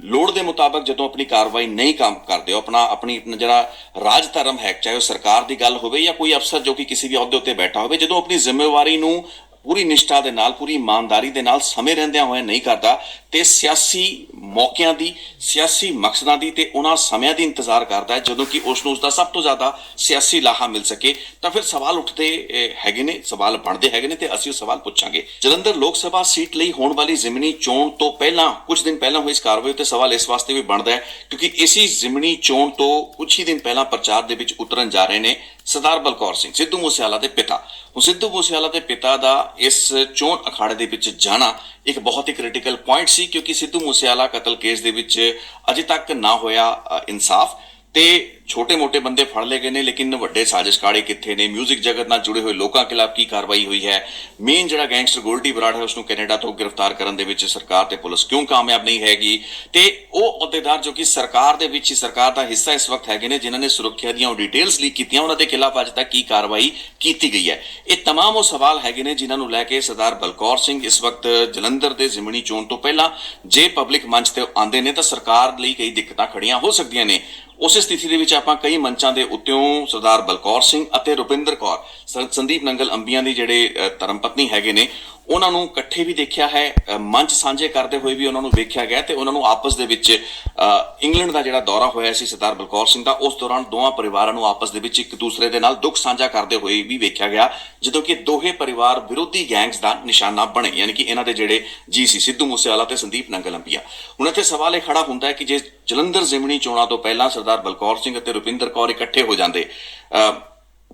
ਲੋੜ ਦੇ ਮੁਤਾਬਕ ਜਦੋਂ ਆਪਣੀ ਕਾਰਵਾਈ ਨਹੀਂ ਕੰਮ ਕਰਦੇ ਹੋ, ਆਪਣੀ ਜਿਹੜਾ ਰਾਜ ਧਰਮ ਹੈ, ਚਾਹੇ ਉਹ ਸਰਕਾਰ ਦੀ ਗੱਲ ਹੋਵੇ ਜਾਂ ਕੋਈ ਅਫਸਰ ਜੋ ਕਿ ਕਿਸੇ ਵੀ ਅਹੁਦੇ ਉੱਤੇ ਬੈਠਾ ਹੋਵੇ, ਜਦੋਂ ਆਪਣੀ ਜ਼ਿੰਮੇਵਾਰੀ ਨੂੰ ਪੂਰੀ ਨਿਸ਼ਠਾ ਦੇ ਨਾਲ, ਪੂਰੀ ਇਮਾਨਦਾਰੀ ਦੇ ਨਾਲ ਸਮੇਂ ਰਹਿੰਦਿਆਂ ਹੋਇਆ ਨਹੀਂ ਕਰਦਾ ਤੇ ਸਿਆਸੀ ਮੌਕਿਆਂ ਦੀ, ਸਿਆਸੀ ਮਕਸਦਾਂ ਦੀ ਤੇ ਉਹਨਾਂ ਸਮਿਆਂ ਦੀ ਇੰਤਜ਼ਾਰ ਕਰਦਾ ਹੈ ਜਦੋਂ ਕਿ ਉਸ ਨੂੰ ਉਸਦਾ ਸਭ ਤੋਂ ਜ਼ਿਆਦਾ ਸਿਆਸੀ ਲਾਹਾ ਮਿਲ ਸਕੇ, ਤਾਂ ਫਿਰ ਸਵਾਲ ਉੱਠਦੇ ਹੈਗੇ ਨੇ, ਸਵਾਲ ਬਣਦੇ ਹੈਗੇ ਨੇ ਤੇ ਅਸੀਂ ਉਹ ਸਵਾਲ ਪੁੱਛਾਂਗੇ। ਜਲੰਧਰ ਲੋਕ ਸਭਾ ਸੀਟ ਲਈ ਹੋਣ ਵਾਲੀ ਜ਼ਿਮਨੀ ਚੋਣ ਤੋਂ ਪਹਿਲਾਂ, ਕੁਝ ਦਿਨ ਪਹਿਲਾਂ ਹੋਈ ਇਸ ਕਾਰਵਾਈ ਉੱਤੇ ਸਵਾਲ ਇਸ ਵਾਸਤੇ ਵੀ ਬਣਦਾ ਹੈ ਕਿਉਂਕਿ ਇਸੀ ਜ਼ਿਮਨੀ ਚੋਣ ਤੋਂ ਕੁਝ ਹੀ ਦਿਨ ਪਹਿਲਾਂ ਪ੍ਰਚਾਰ ਦੇ ਵਿੱਚ ਉਤਰਨ ਜਾ ਰਹੇ ਨੇ ਸਰਦਾਰ ਬਲਕੌਰ ਸਿੰਘ, ਸਿੱਧੂ ਮੂਸੇਵਾਲਾ ਦੇ ਪਿਤਾ। ਹੁਣ ਸਿੱਧੂ ਮੂਸੇਵਾਲਾ ਦੇ ਪਿਤਾ ਦਾ ਇਸ ਚੋਣ ਅਖਾੜੇ ਦੇ ਵਿੱਚ ਜਾਣਾ ਇੱਕ ਬਹੁਤ ਹੀ ਕ੍ਰਿਟੀਕਲ ਪੁਆਇੰਟ ਸੀ ਕਿਉਂਕਿ ਸਿੱਧੂ ਮੂਸੇਵਾਲਾ ਕਤਲ ਕੇਸ ਦੇ ਵਿੱਚ ਅਜੇ ਤੱਕ ਨਾ ਹੋਇਆ ਇਨਸਾਫ ਤੇ ਛੋਟੇ-ਮੋਟੇ ਬੰਦੇ ਫੜ ਲਏ ਗਏ ਨੇ, ਲੇਕਿਨ ਵੱਡੇ ਸਾਜ਼ਿਸ਼ਕਾੜੇ ਕਿੱਥੇ ਨੇ, ਮਿਊਜ਼ਿਕ ਜਗਤ ਨਾਲ ਜੁੜੇ ਹੋਏ ਲੋਕਾਂ ਖਿਲਾਫ ਕੀ ਕਾਰਵਾਈ ਹੋਈ ਹੈ, ਮੇਨ ਜਿਹੜਾ ਗੈਂਗਸਟਰ ਗੋਲਡੀ ਬਰਾੜ ਹੈ ਉਸ ਨੂੰ ਕੈਨੇਡਾ ਤੋਂ ਗ੍ਰਿਫਤਾਰ ਕਰਨ ਦੇ ਵਿੱਚ ਸਰਕਾਰ ਤੇ ਪੁਲਿਸ ਕਿਉਂ ਕਾਮਯਾਬ ਨਹੀਂ ਹੈਗੀ, ਤੇ ਉਹ ਅਹੁਦੇਦਾਰ ਜੋ ਕਿ ਸਰਕਾਰ ਦੇ ਵਿੱਚ ਹੀ, ਸਰਕਾਰ ਦਾ ਹਿੱਸਾ ਇਸ ਵਕਤ ਹੈਗੇ ਨੇ, ਜਿਨ੍ਹਾਂ ਨੇ ਸੁਰੱਖਿਆ ਦੀਆਂ ਡਿਟੇਲਸ ਲੀਕ ਕੀਤੀਆਂ, ਉਹਨਾਂ ਦੇ ਖਿਲਾਫ ਅੱਜ ਤੱਕ ਕੀ ਕਾਰਵਾਈ ਕੀਤੀ ਗਈ ਹੈ। ਇਹ तमाम ਉਹ ਸਵਾਲ ਹੈਗੇ ਨੇ ਜਿਨ੍ਹਾਂ ਨੂੰ ਲੈ ਕੇ ਸਰਦਾਰ ਬਲਕੌਰ ਸਿੰਘ ਇਸ ਵਕਤ ਜਲੰਧਰ ਦੇ ਜ਼ਿਮਨੀ ਚੋਣ ਤੋਂ ਪਹਿਲਾਂ ਜੇ ਪਬਲਿਕ ਮੰਚ ਤੇ ਆਉਂਦੇ ਨੇ ਤਾਂ ਸਰਕਾਰ ਲਈ ਕਈ ਦਿੱਕਤਾਂ ਖੜੀਆਂ ਹੋ ਸਕਦੀਆਂ ਨੇ। ਉਸੇ ਸਥਿਤੀ ਦੇ ਵਿੱਚ ਆਪਾਂ ਕਈ ਮੰਚਾਂ ਦੇ ਉੱਤੋਂ ਸਰਦਾਰ ਬਲਕੌਰ ਸਿੰਘ ਅਤੇ ਰੁਪਿੰਦਰ ਕੌਰ, ਸੰਦੀਪ ਨੰਗਲ ਅੰਬੀਆਂ ਦੀ ਜਿਹੜੇ ਧਰਮ ਪਤਨੀ ਹੈਗੇ ਨੇ, ਉਹਨਾਂ ਨੂੰ ਇਕੱਠੇ ਵੀ ਦੇਖਿਆ ਹੈ, ਮੰਚ ਸਾਂਝੇ ਕਰਦੇ ਹੋਏ ਵੀ ਉਹਨਾਂ ਨੂੰ ਵੇਖਿਆ ਗਿਆ ਤੇ ਉਹਨਾਂ ਨੂੰ ਆਪਸ ਦੇ ਵਿੱਚ ਇੰਗਲੈਂਡ ਦਾ ਜਿਹੜਾ ਦੌਰਾ ਹੋਇਆ ਸੀ ਸਰਦਾਰ ਬਲਕੌਰ ਸਿੰਘ ਦਾ, ਉਸ ਦੌਰਾਨ ਦੋਵਾਂ ਪਰਿਵਾਰਾਂ ਨੂੰ ਆਪਸ ਦੇ ਵਿੱਚ ਇੱਕ ਦੂਸਰੇ ਦੇ ਨਾਲ ਦੁੱਖ ਸਾਂਝਾ ਕਰਦੇ ਹੋਏ ਵੀ ਵੇਖਿਆ ਗਿਆ, ਜਦੋਂ ਕਿ ਦੋਹੇ ਪਰਿਵਾਰ ਵਿਰੋਧੀ ਗੈਂਗਸ ਦਾ ਨਿਸ਼ਾਨਾ ਬਣੇ, ਯਾਨੀ ਕਿ ਇਹਨਾਂ ਦੇ ਜਿਹੜੇ ਜੀ ਸੀ ਸਿੱਧੂ ਮੂਸੇਵਾਲਾ ਤੇ ਸੰਦੀਪ ਨੰਗਲ ਅੰਬੀਆ। ਹੁਣ ਇੱਥੇ ਸਵਾਲ ਇਹ ਖੜਾ ਹੁੰਦਾ ਹੈ ਕਿ ਜੇ ਜਲੰਧਰ ਜ਼ਿਮਨੀ ਚੋਣਾਂ ਤੋਂ ਪਹਿਲਾਂ ਸਰਦਾਰ ਬਲਕੌਰ ਸਿੰਘ ਅਤੇ ਰੁਪਿੰਦਰ ਕੌਰ ਇਕੱਠੇ ਹੋ ਜਾਂਦੇ,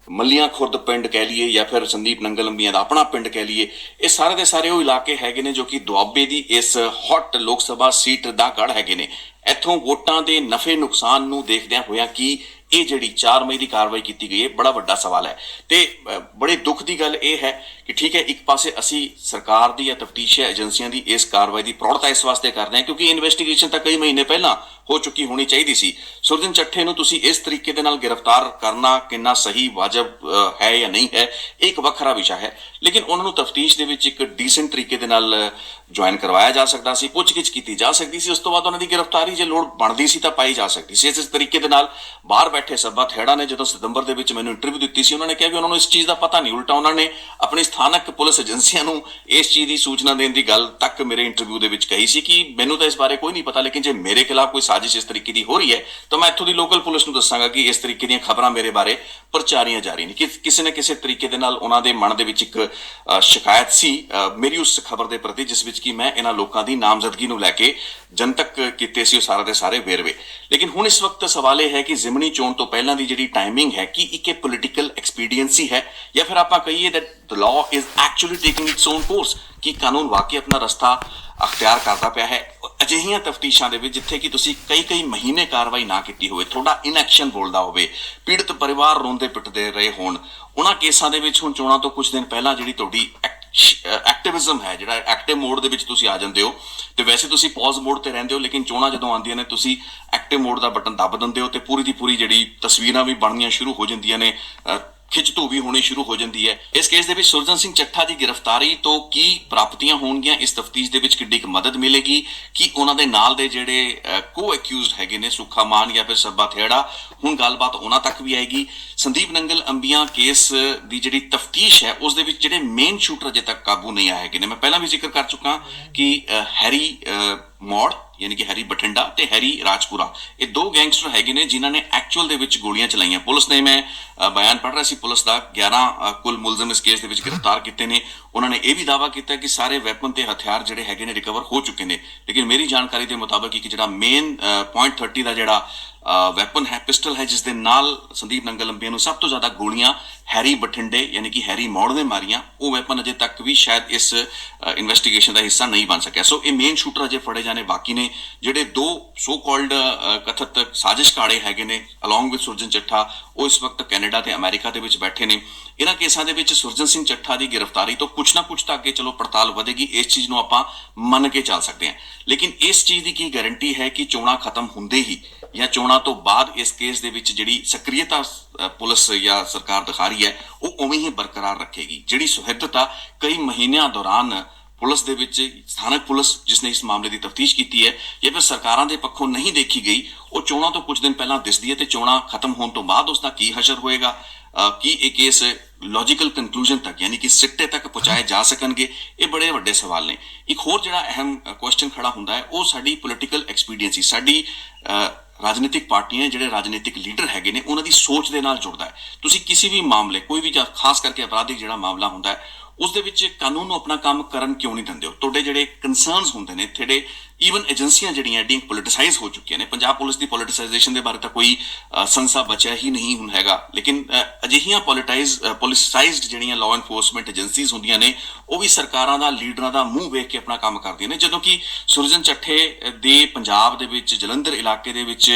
ਮੱਲੀਆਂ ਖੁਰਦ ਪਿੰਡ ਕਹਿ ਲਈਏ ਜਾਂ ਫਿਰ ਸੰਦੀਪ ਨੰਗਲ ਅੰਬੀਆਂ ਦਾ ਆਪਣਾ ਪਿੰਡ ਕਹਿ ਲਈਏ, ਇਹ ਸਾਰੇ ਦੇ ਸਾਰੇ ਉਹ ਇਲਾਕੇ ਹੈਗੇ ਨੇ ਜੋ ਕਿ ਦੁਆਬੇ ਦੀ ਇਸ ਹੌਟ ਲੋਕ ਸਭਾ ਸੀਟ ਦਾ ਗੜ ਹੈਗੇ ਨੇ। ਇੱਥੋਂ ਵੋਟਾਂ ਦੇ ਨਫੇ ਨੁਕਸਾਨ ਨੂੰ ਦੇਖਦਿਆਂ ਹੋਇਆਂ ਕਿ ਇਹ ਜਿਹੜੀ 4 ਮਈ ਦੀ ਕਾਰਵਾਈ ਕੀਤੀ ਗਈ ਹੈ ਬੜਾ ਵੱਡਾ ਸਵਾਲ ਹੈ। ਤੇ ਬੜੇ ਦੁੱਖ ਦੀ ਗੱਲ ਇਹ ਹੈ ਕਿ ਠੀਕ ਹੈ, ਇੱਕ ਪਾਸੇ ਅਸੀਂ ਸਰਕਾਰ ਦੀ ਜਾਂ ਤਫਤੀਸ਼ੀ ਏਜੰਸੀਆਂ ਦੀ ਇਸ ਕਾਰਵਾਈ ਦੀ ਪ੍ਰੌੜਤਾ ਇਸ ਵਾਸਤੇ ਕਰਦੇ ਹਾਂ ਕਿਉਂਕਿ ਇਨਵੈਸਟੀਗੇਸ਼ਨ ਤਾਂ ਕਈ ਮਹੀਨੇ ਪਹਿਲਾਂ ਹੋ ਚੁੱਕੀ ਹੋਣੀ ਚਾਹੀਦੀ ਸੀ। ਸੁਰਜਨ ਚੱਠੇ ਨੂੰ ਤੁਸੀਂ ਇਸ ਤਰੀਕੇ ਦੇ ਨਾਲ ਗ੍ਰਿਫਤਾਰ ਕਰਨਾ ਕਿੰਨਾ ਸਹੀ ਵਾਜਬ ਹੈ ਜਾਂ ਨਹੀਂ ਹੈ, ਇਹ ਇੱਕ ਵੱਖਰਾ ਵਿਸ਼ਾ ਹੈ। ਲੇਕਿਨ ਉਹਨਾਂ ਨੂੰ ਤਫਤੀਸ਼ ਦੇ ਵਿੱਚ ਇੱਕ ਡੀਸੈਂਟ ਤਰੀਕੇ ਦੇ ਨਾਲ ਜੁਆਇਨ ਕਰਵਾਇਆ ਜਾ ਸਕਦਾ ਸੀ, ਪੁੱਛਗਿੱਛ ਕੀਤੀ ਜਾ ਸਕਦੀ ਸੀ, ਉਸ ਤੋਂ ਬਾਅਦ ਉਹਨਾਂ ਦੀ ਗ੍ਰਿਫਤਾਰੀ ਜੇ ਲੋੜ ਬਣਦੀ ਸੀ ਤਾਂ ਪਾਈ ਜਾ ਸਕਦੀ ਸੀ। ਇਸ ਤਰੀਕੇ ਦੇ ਨਾਲ ਬਾਹਰ ਬੈਠੇ ਸੱਬਾ ਥੇੜਾ ਨੇ ਜਦੋਂ ਸਤੰਬਰ ਦੇ ਵਿੱਚ ਮੈਨੂੰ ਇੰਟਰਵਿਊ ਦਿੱਤੀ ਸੀ, ਉਹਨਾਂ ਨੇ ਕਿਹਾ ਵੀ ਉਹਨਾਂ ਨੂੰ ਇਸ ਚੀਜ਼ ਦਾ ਪਤਾ ਨਹੀਂ, ਉਲਟਾ ਉਹਨਾਂ ਨੇ ਆਪਣੀ ਸਥਾਨਕ ਪੁਲਿਸ ਏਜੰਸੀਆਂ ਨੂੰ ਇਸ ਚੀਜ਼ ਦੀ ਸੂਚਨਾ ਦੇਣ ਦੀ ਗੱਲ ਤੱਕ ਮੇਰੇ ਇੰਟਰਵਿਊ ਦੇ ਵਿੱਚ ਕਹੀ ਸੀ ਕਿ ਮੈਨੂੰ ਤਾਂ ਇਸ ਬਾਰੇ ਕੋਈ ਨਹੀਂ ਪਤਾ, ਲੇਕਿਨ ਜੇ ਮੇਰੇ ਖਿਲਾਫ ਕੋਈ ਸਾਜ਼ਿਸ਼ ਇਸ ਤਰੀਕੇ ਦੀ ਹੋ ਰਹੀ ਹੈ ਤਾਂ ਮੈਂ ਇੱਥੋਂ ਦੀ ਲੋਕਲ ਪੁਲਿਸ ਨੂੰ ਦੱਸਾਂਗਾ ਕਿ ਇਸ ਤਰੀਕੇ ਦੀਆਂ ਖਬਰਾਂ ਮੇਰੇ ਬਾਰੇ ਪ੍ਰਚਾਰੀਆਂ ਜਾ ਰਹੀਆਂ ਨੇ। ਕਿ ਕਿਸੇ ਨਾ ਕਿਸੇ ਤਰੀਕੇ ਦੇ ਨਾਲ ਉਹਨਾਂ ਦੇ ਮਨ ਦੇ ਵਿੱਚ ਇੱਕ ਸ਼ਿਕਾਇਤ ਸੀ ਮੇਰੀ ਉਸ ਖਬਰ ਦੇ ਪ੍ਰਤੀ, ਜਿਸ ਵਿੱਚ ਕਿ ਮੈਂ ਇਹਨਾਂ ਲੋਕਾਂ ਦੀ ਨਾਮਜ਼ਦਗੀ ਨੂੰ ਲੈ ਕੇ ਜਨਤਕ ਕੀਤੇ ਸੀ ਉਹ ਸਾਰੇ ਦੇ ਸਾਰੇ ਵੇਰਵੇ। ਲੇਕਿਨ ਹੁਣ ਇਸ ਵਕਤ ਸਵਾਲ ਇਹ ਹੈ ਕਿ ਜ਼ਿਮਨੀ ਚੋਣ ਤੋਂ ਪਹਿਲਾਂ ਦੀ ਜਿਹੜੀ ਟਾਈਮਿੰਗ ਹੈ ਕਿ ਇੱਕ ਪੋਲੀਟੀਕਲ ਐਕਸਪੀਡੀਐਂਸੀ ਹੈ ਜਾਂ ਫਿਰ ਆਪਾਂ ਕਹੀਏ that the law is actually taking its own course, ਕਿ ਕਾਨੂੰਨ ਵਾਕਈ ਆਪਣਾ ਰਸਤਾ ਅਖਤਿਆਰ ਕਰਦਾ ਪਿਆ ਹੈ। ਅਜਿਹੀਆਂ ਤਫਤੀਸ਼ਾਂ ਦੇ ਵਿੱਚ ਜਿੱਥੇ ਕਿ ਤੁਸੀਂ ਕਈ ਮਹੀਨੇ ਕਾਰਵਾਈ ਨਾ ਕੀਤੀ ਹੋਵੇ, ਤੁਹਾਡਾ ਇਨਐਕਸ਼ਨ ਬੋਲਦਾ ਹੋਵੇ, ਪੀੜਤ ਪਰਿਵਾਰ ਰੋਂਦੇ ਪਿੱਟਦੇ ਰਹੇ ਹੋਣ, ਉਹਨਾਂ ਕੇਸਾਂ ਦੇ ਵਿੱਚ ਹੁਣ ਚੋਣਾਂ ਤੋਂ ਕੁਝ ਦਿਨ ਪਹਿਲਾਂ ਜਿਹੜੀ ਤੁਹਾਡੀ ਐਕਟਿਵਿਜ਼ਮ ਹੈ, ਜਿਹੜਾ ਐਕਟਿਵ ਮੋਡ ਦੇ ਵਿੱਚ ਤੁਸੀਂ ਆ ਜਾਂਦੇ ਹੋ ਤੇ ਵੈਸੇ ਤੁਸੀਂ ਪੌਜ਼ ਮੋਡ ਤੇ ਰਹਿੰਦੇ ਹੋ, ਲੇਕਿਨ ਚੋਣਾਂ ਜਦੋਂ ਆਉਂਦੀਆਂ ਨੇ ਤੁਸੀਂ ਐਕਟਿਵ ਮੋਡ ਦਾ ਬਟਨ ਦੱਬ ਦਿੰਦੇ ਹੋ ਤੇ ਪੂਰੀ ਦੀ ਪੂਰੀ ਜਿਹੜੀ ਤਸਵੀਰਾਂ ਵੀ ਬਣਨੀਆਂ ਸ਼ੁਰੂ ਹੋ ਜਾਂਦੀਆਂ ਨੇ, ਖਿੱਚਧੂ ਵੀ ਹੋਣੀ ਸ਼ੁਰੂ ਹੋ ਜਾਂਦੀ ਹੈ। ਇਸ ਕੇਸ ਦੇ ਵਿੱਚ ਸੁਰਜਨ ਸਿੰਘ ਚੱਠਾ ਦੀ ਗ੍ਰਿਫਤਾਰੀ ਤੋਂ ਕੀ ਪ੍ਰਾਪਤੀਆਂ ਹੋਣਗੀਆਂ, ਇਸ ਤਫਤੀਸ਼ ਦੇ ਵਿੱਚ ਕਿੱਡੀ ਕੁ ਮਦਦ ਮਿਲੇਗੀ, ਕਿ ਉਹਨਾਂ ਦੇ ਨਾਲ ਦੇ ਜਿਹੜੇ ਕੋ ਅਕਿਊਜ਼ਡ ਹੈਗੇ ਨੇ ਸੁੱਖਾ ਮਾਨ ਜਾਂ ਫਿਰ ਸੱਬਾ ਥੇੜਾ, ਹੁਣ ਗੱਲਬਾਤ ਉਹਨਾਂ ਤੱਕ ਵੀ ਆਏਗੀ। ਸੰਦੀਪ ਨੰਗਲ ਅੰਬੀਆਂ ਕੇਸ ਦੀ ਜਿਹੜੀ ਤਫਤੀਸ਼ ਹੈ ਉਸ ਦੇ ਵਿੱਚ ਜਿਹੜੇ ਮੇਨ ਸ਼ੂਟਰ ਅਜੇ ਤੱਕ ਕਾਬੂ ਨਹੀਂ ਆਏ ਹੈਗੇ ਨੇ। ਮੈਂ ਪਹਿਲਾਂ ਵੀ ਜ਼ਿਕਰ ਕਰ ਚੁੱਕਾ ਕਿ ਹੈਰੀ ਮੌੜ ਯਾਨੀ ਕਿ ਹੈਰੀ ਬਠਿੰਡਾ ਤੇ ਹੈਰੀ ਰਾਜਪੁਰਾ, ਇਹ ਦੋ ਗੈਂਗਸਟਰ ਹੈਗੇ ਨੇ ਜਿਨ੍ਹਾਂ ਨੇ ਐਕਚੁਅਲ ਦੇ ਵਿੱਚ ਗੋਲੀਆਂ ਚਲਾਈਆਂ। ਪੁਲਿਸ ਨੇ, ਮੈਂ ਬਿਆਨ ਪੜ੍ਹ ਰਿਹਾ ਸੀ ਪੁਲਿਸ ਦਾ, 11 ਕੁੱਲ ਮੁਲਜ਼ਮ ਇਸ ਕੇਸ ਦੇ ਵਿੱਚ ਗ੍ਰਿਫਤਾਰ ਕੀਤੇ ਨੇ। ਉਹਨਾਂ ਨੇ ਇਹ ਵੀ ਦਾਅਵਾ ਕੀਤਾ ਕਿ ਸਾਰੇ ਵੈਪਨ ਤੇ ਹਥਿਆਰ ਜਿਹੜੇ ਹੈਗੇ ਨੇ ਰਿਕਵਰ ਹੋ ਚੁੱਕੇ ਨੇ, ਲੇਕਿਨ ਮੇਰੀ ਜਾਣਕਾਰੀ ਦੇ ਮੁਤਾਬਕ ਕਿ ਜਿਹੜਾ ਮੇਨ .30 ਦਾ ਜਿਹੜਾ ਵੈਪਨ ਹੈ, ਪਿਸਟਲ ਹੈ, ਜਿਸ ਦੇ ਨਾਲ ਸੰਦੀਪ ਨੰਗਲ ਅੰਬੀਆਂ ਨੂੰ ਸਭ ਤੋਂ ਜ਼ਿਆਦਾ ਗੋਲੀਆਂ ਹੈਰੀ ਬਠਿੰਡੇ ਯਾਨੀ ਕਿ ਹੈਰੀ ਮੌੜ ਨੇ ਮਾਰੀਆਂ, ਉਹ ਵੈਪਨ ਅਜੇ ਤੱਕ ਵੀ ਸ਼ਾਇਦ ਇਸ ਇਨਵੈਸਟੀਗੇਸ਼ਨ ਦਾ ਹਿੱਸਾ ਨਹੀਂ ਬਣ ਸਕਿਆ। ਸੋ ਇਹ ਮੇਨ ਸ਼ੂਟਰ ਅਜੇ ਫੜੇ ਜਾਣੇ ਬਾਕੀ ਨੇ। ਜਿਹੜੇ ਦੋ ਸੋ ਕਾਲਡ ਕਥਿਤ ਸਾਜ਼ਿਸ਼ਕਾੜੇ ਹੈਗੇ ਨੇ ਅਲੋਂਗ ਵਿਦ ਸੁਰਜਨ ਚੱਠਾ, ਉਹ ਇਸ ਵਕਤ ਕੈਨੇਡਾ ਤੇ ਅਮਰੀਕਾ ਦੇ ਵਿੱਚ ਬੈਠੇ ਨੇ। ਇਹਨਾਂ ਕੇਸਾਂ ਦੇ ਵਿੱਚ ਸੁਰਜਨ ਸਿੰਘ ਚੱਠਾ ਦੀ ਗ੍ਰਿਫਤਾਰੀ ਤੋਂ ਕੁਛ ਨਾ ਕੁਛ ਤਾਂ ਅੱਗੇ ਚਲੋ ਪੜਤਾਲ ਵਧੇਗੀ, ਇਸ ਚੀਜ਼ ਨੂੰ ਆਪਾਂ ਮੰਨ ਕੇ ਚੱਲ ਸਕਦੇ ਹਾਂ। ਲੇਕਿਨ ਇਸ ਚੀਜ਼ ਦੀ ਕੀ ਗਾਰੰਟੀ ਹੈ ਕਿ ਚੋਣਾਂ ਖਤਮ ਹੁੰਦੇ ਹੀ ਜਾਂ ਚੋਣਾਂ ਤੋਂ ਬਾਅਦ ਇਸ ਕੇਸ ਦੇ ਵਿੱਚ ਜਿਹੜੀ ਸਕਰੀਅਤਾ ਪੁਲਿਸ ਜਾਂ ਸਰਕਾਰ ਦਿਖਾ ਰਹੀ ਹੈ ਉਹ ਉਵੇਂ ਹੀ ਬਰਕਰਾਰ ਰੱਖੇਗੀ। ਜਿਹੜੀ ਸੁਹਿਰਦਤਾ ਕਈ ਮਹੀਨਿਆਂ ਦੌਰਾਨ ਪੁਲਿਸ ਦੇ ਵਿੱਚ, ਸਥਾਨਕ ਪੁਲਿਸ ਜਿਸ ਨੇ ਇਸ ਮਾਮਲੇ ਦੀ ਤਫਤੀਸ਼ ਕੀਤੀ ਹੈ ਜਾਂ ਫਿਰ ਸਰਕਾਰਾਂ ਦੇ ਪੱਖੋਂ ਨਹੀਂ ਦੇਖੀ ਗਈ, ਉਹ ਚੋਣਾਂ ਤੋਂ ਕੁਝ ਦਿਨ ਪਹਿਲਾਂ ਦਿਸਦੀ ਹੈ ਤੇ ਚੋਣਾਂ ਖਤਮ ਹੋਣ ਤੋਂ ਬਾਅਦ ਉਸ ਦਾ ਕੀ ਹਸ਼ਰ ਹੋਏਗਾ, ਕੀ ਇਹ ਕੇਸ ਲੌਜੀਕਲ ਕੰਕਲੂਜਨ ਤੱਕ ਯਾਨੀ ਕਿ ਸਿੱਟੇ ਤੱਕ ਪਹੁੰਚਾਏ ਜਾ ਸਕਣਗੇ, ਇਹ ਬੜੇ ਵੱਡੇ ਸਵਾਲ ਨੇ। ਇੱਕ ਹੋਰ ਜਿਹੜਾ ਅਹਿਮ ਕੁਐਸਚਨ ਖੜਾ ਹੁੰਦਾ ਹੈ ਉਹ ਸਾਡੀ ਪੋਲੀਟੀਕਲ ਐਕਸਪੀਡੀਐਂਸੀ, ਸਾਡੀ ਰਾਜਨੀਤਿਕ ਪਾਰਟੀਆਂ, ਜਿਹੜੇ ਰਾਜਨੀਤਿਕ ਲੀਡਰ ਹੈਗੇ ਨੇ ਉਹਨਾਂ ਦੀ ਸੋਚ ਦੇ ਨਾਲ ਜੁੜਦਾ ਹੈ। ਤੁਸੀਂ ਕਿਸੇ ਵੀ ਮਾਮਲੇ, ਕੋਈ ਵੀ ਖਾਸ ਕਰਕੇ ਅਪਰਾਧਿਕ ਜਿਹੜਾ ਮਾਮਲਾ ਹੁੰਦਾ ਹੈ ਉਸ ਦੇ ਵਿੱਚ ਕਾਨੂੰਨ ਨੂੰ ਆਪਣਾ ਕੰਮ ਕਰਨ ਕਿਉਂ ਨਹੀਂ ਦਿੰਦੇ ਹੋ? ਤੁਹਾਡੇ ਜਿਹੜੇ ਕੰਸਰਨਸ ਹੁੰਦੇ ਨੇ, ਤੁਹਾਡੇ ਈਵਨ ਏਜੰਸੀਆਂ ਜਿਹੜੀਆਂ ਐਡੀਆਂ ਪੋਲੀਟੀਸਾਈਜ਼ ਹੋ ਚੁੱਕੀਆਂ ਨੇ, ਪੰਜਾਬ ਪੁਲਿਸ ਦੀ ਪੋਲੀਟੀਸਾਈਜੇਸ਼ਨ ਦੇ ਬਾਰੇ ਤਾਂ ਕੋਈ ਸੰਸਾ ਬਚਿਆ ਹੀ ਨਹੀਂ ਹੁਣ ਹੈਗਾ, ਲੇਕਿਨ ਅਜਿਹੀਆਂ ਪੋਲੀਟੀਸਾਈਜ਼ਡ ਜਿਹੜੀਆਂ ਲਾਅ ਐਨਫੋਰਸਮੈਂਟ ਏਜੰਸੀਜ਼ ਹੁੰਦੀਆਂ ਨੇ ਉਹ ਵੀ ਸਰਕਾਰਾਂ ਦਾ, ਲੀਡਰਾਂ ਦਾ ਮੂੰਹ ਵੇਖ ਕੇ ਆਪਣਾ ਕੰਮ ਕਰਦੀਆਂ ਨੇ। ਜਦੋਂ ਕਿ ਸੁਰਜਨ ਚੱਠੇ ਦੇ ਪੰਜਾਬ ਦੇ ਵਿੱਚ, ਜਲੰਧਰ ਇਲਾਕੇ ਦੇ ਵਿੱਚ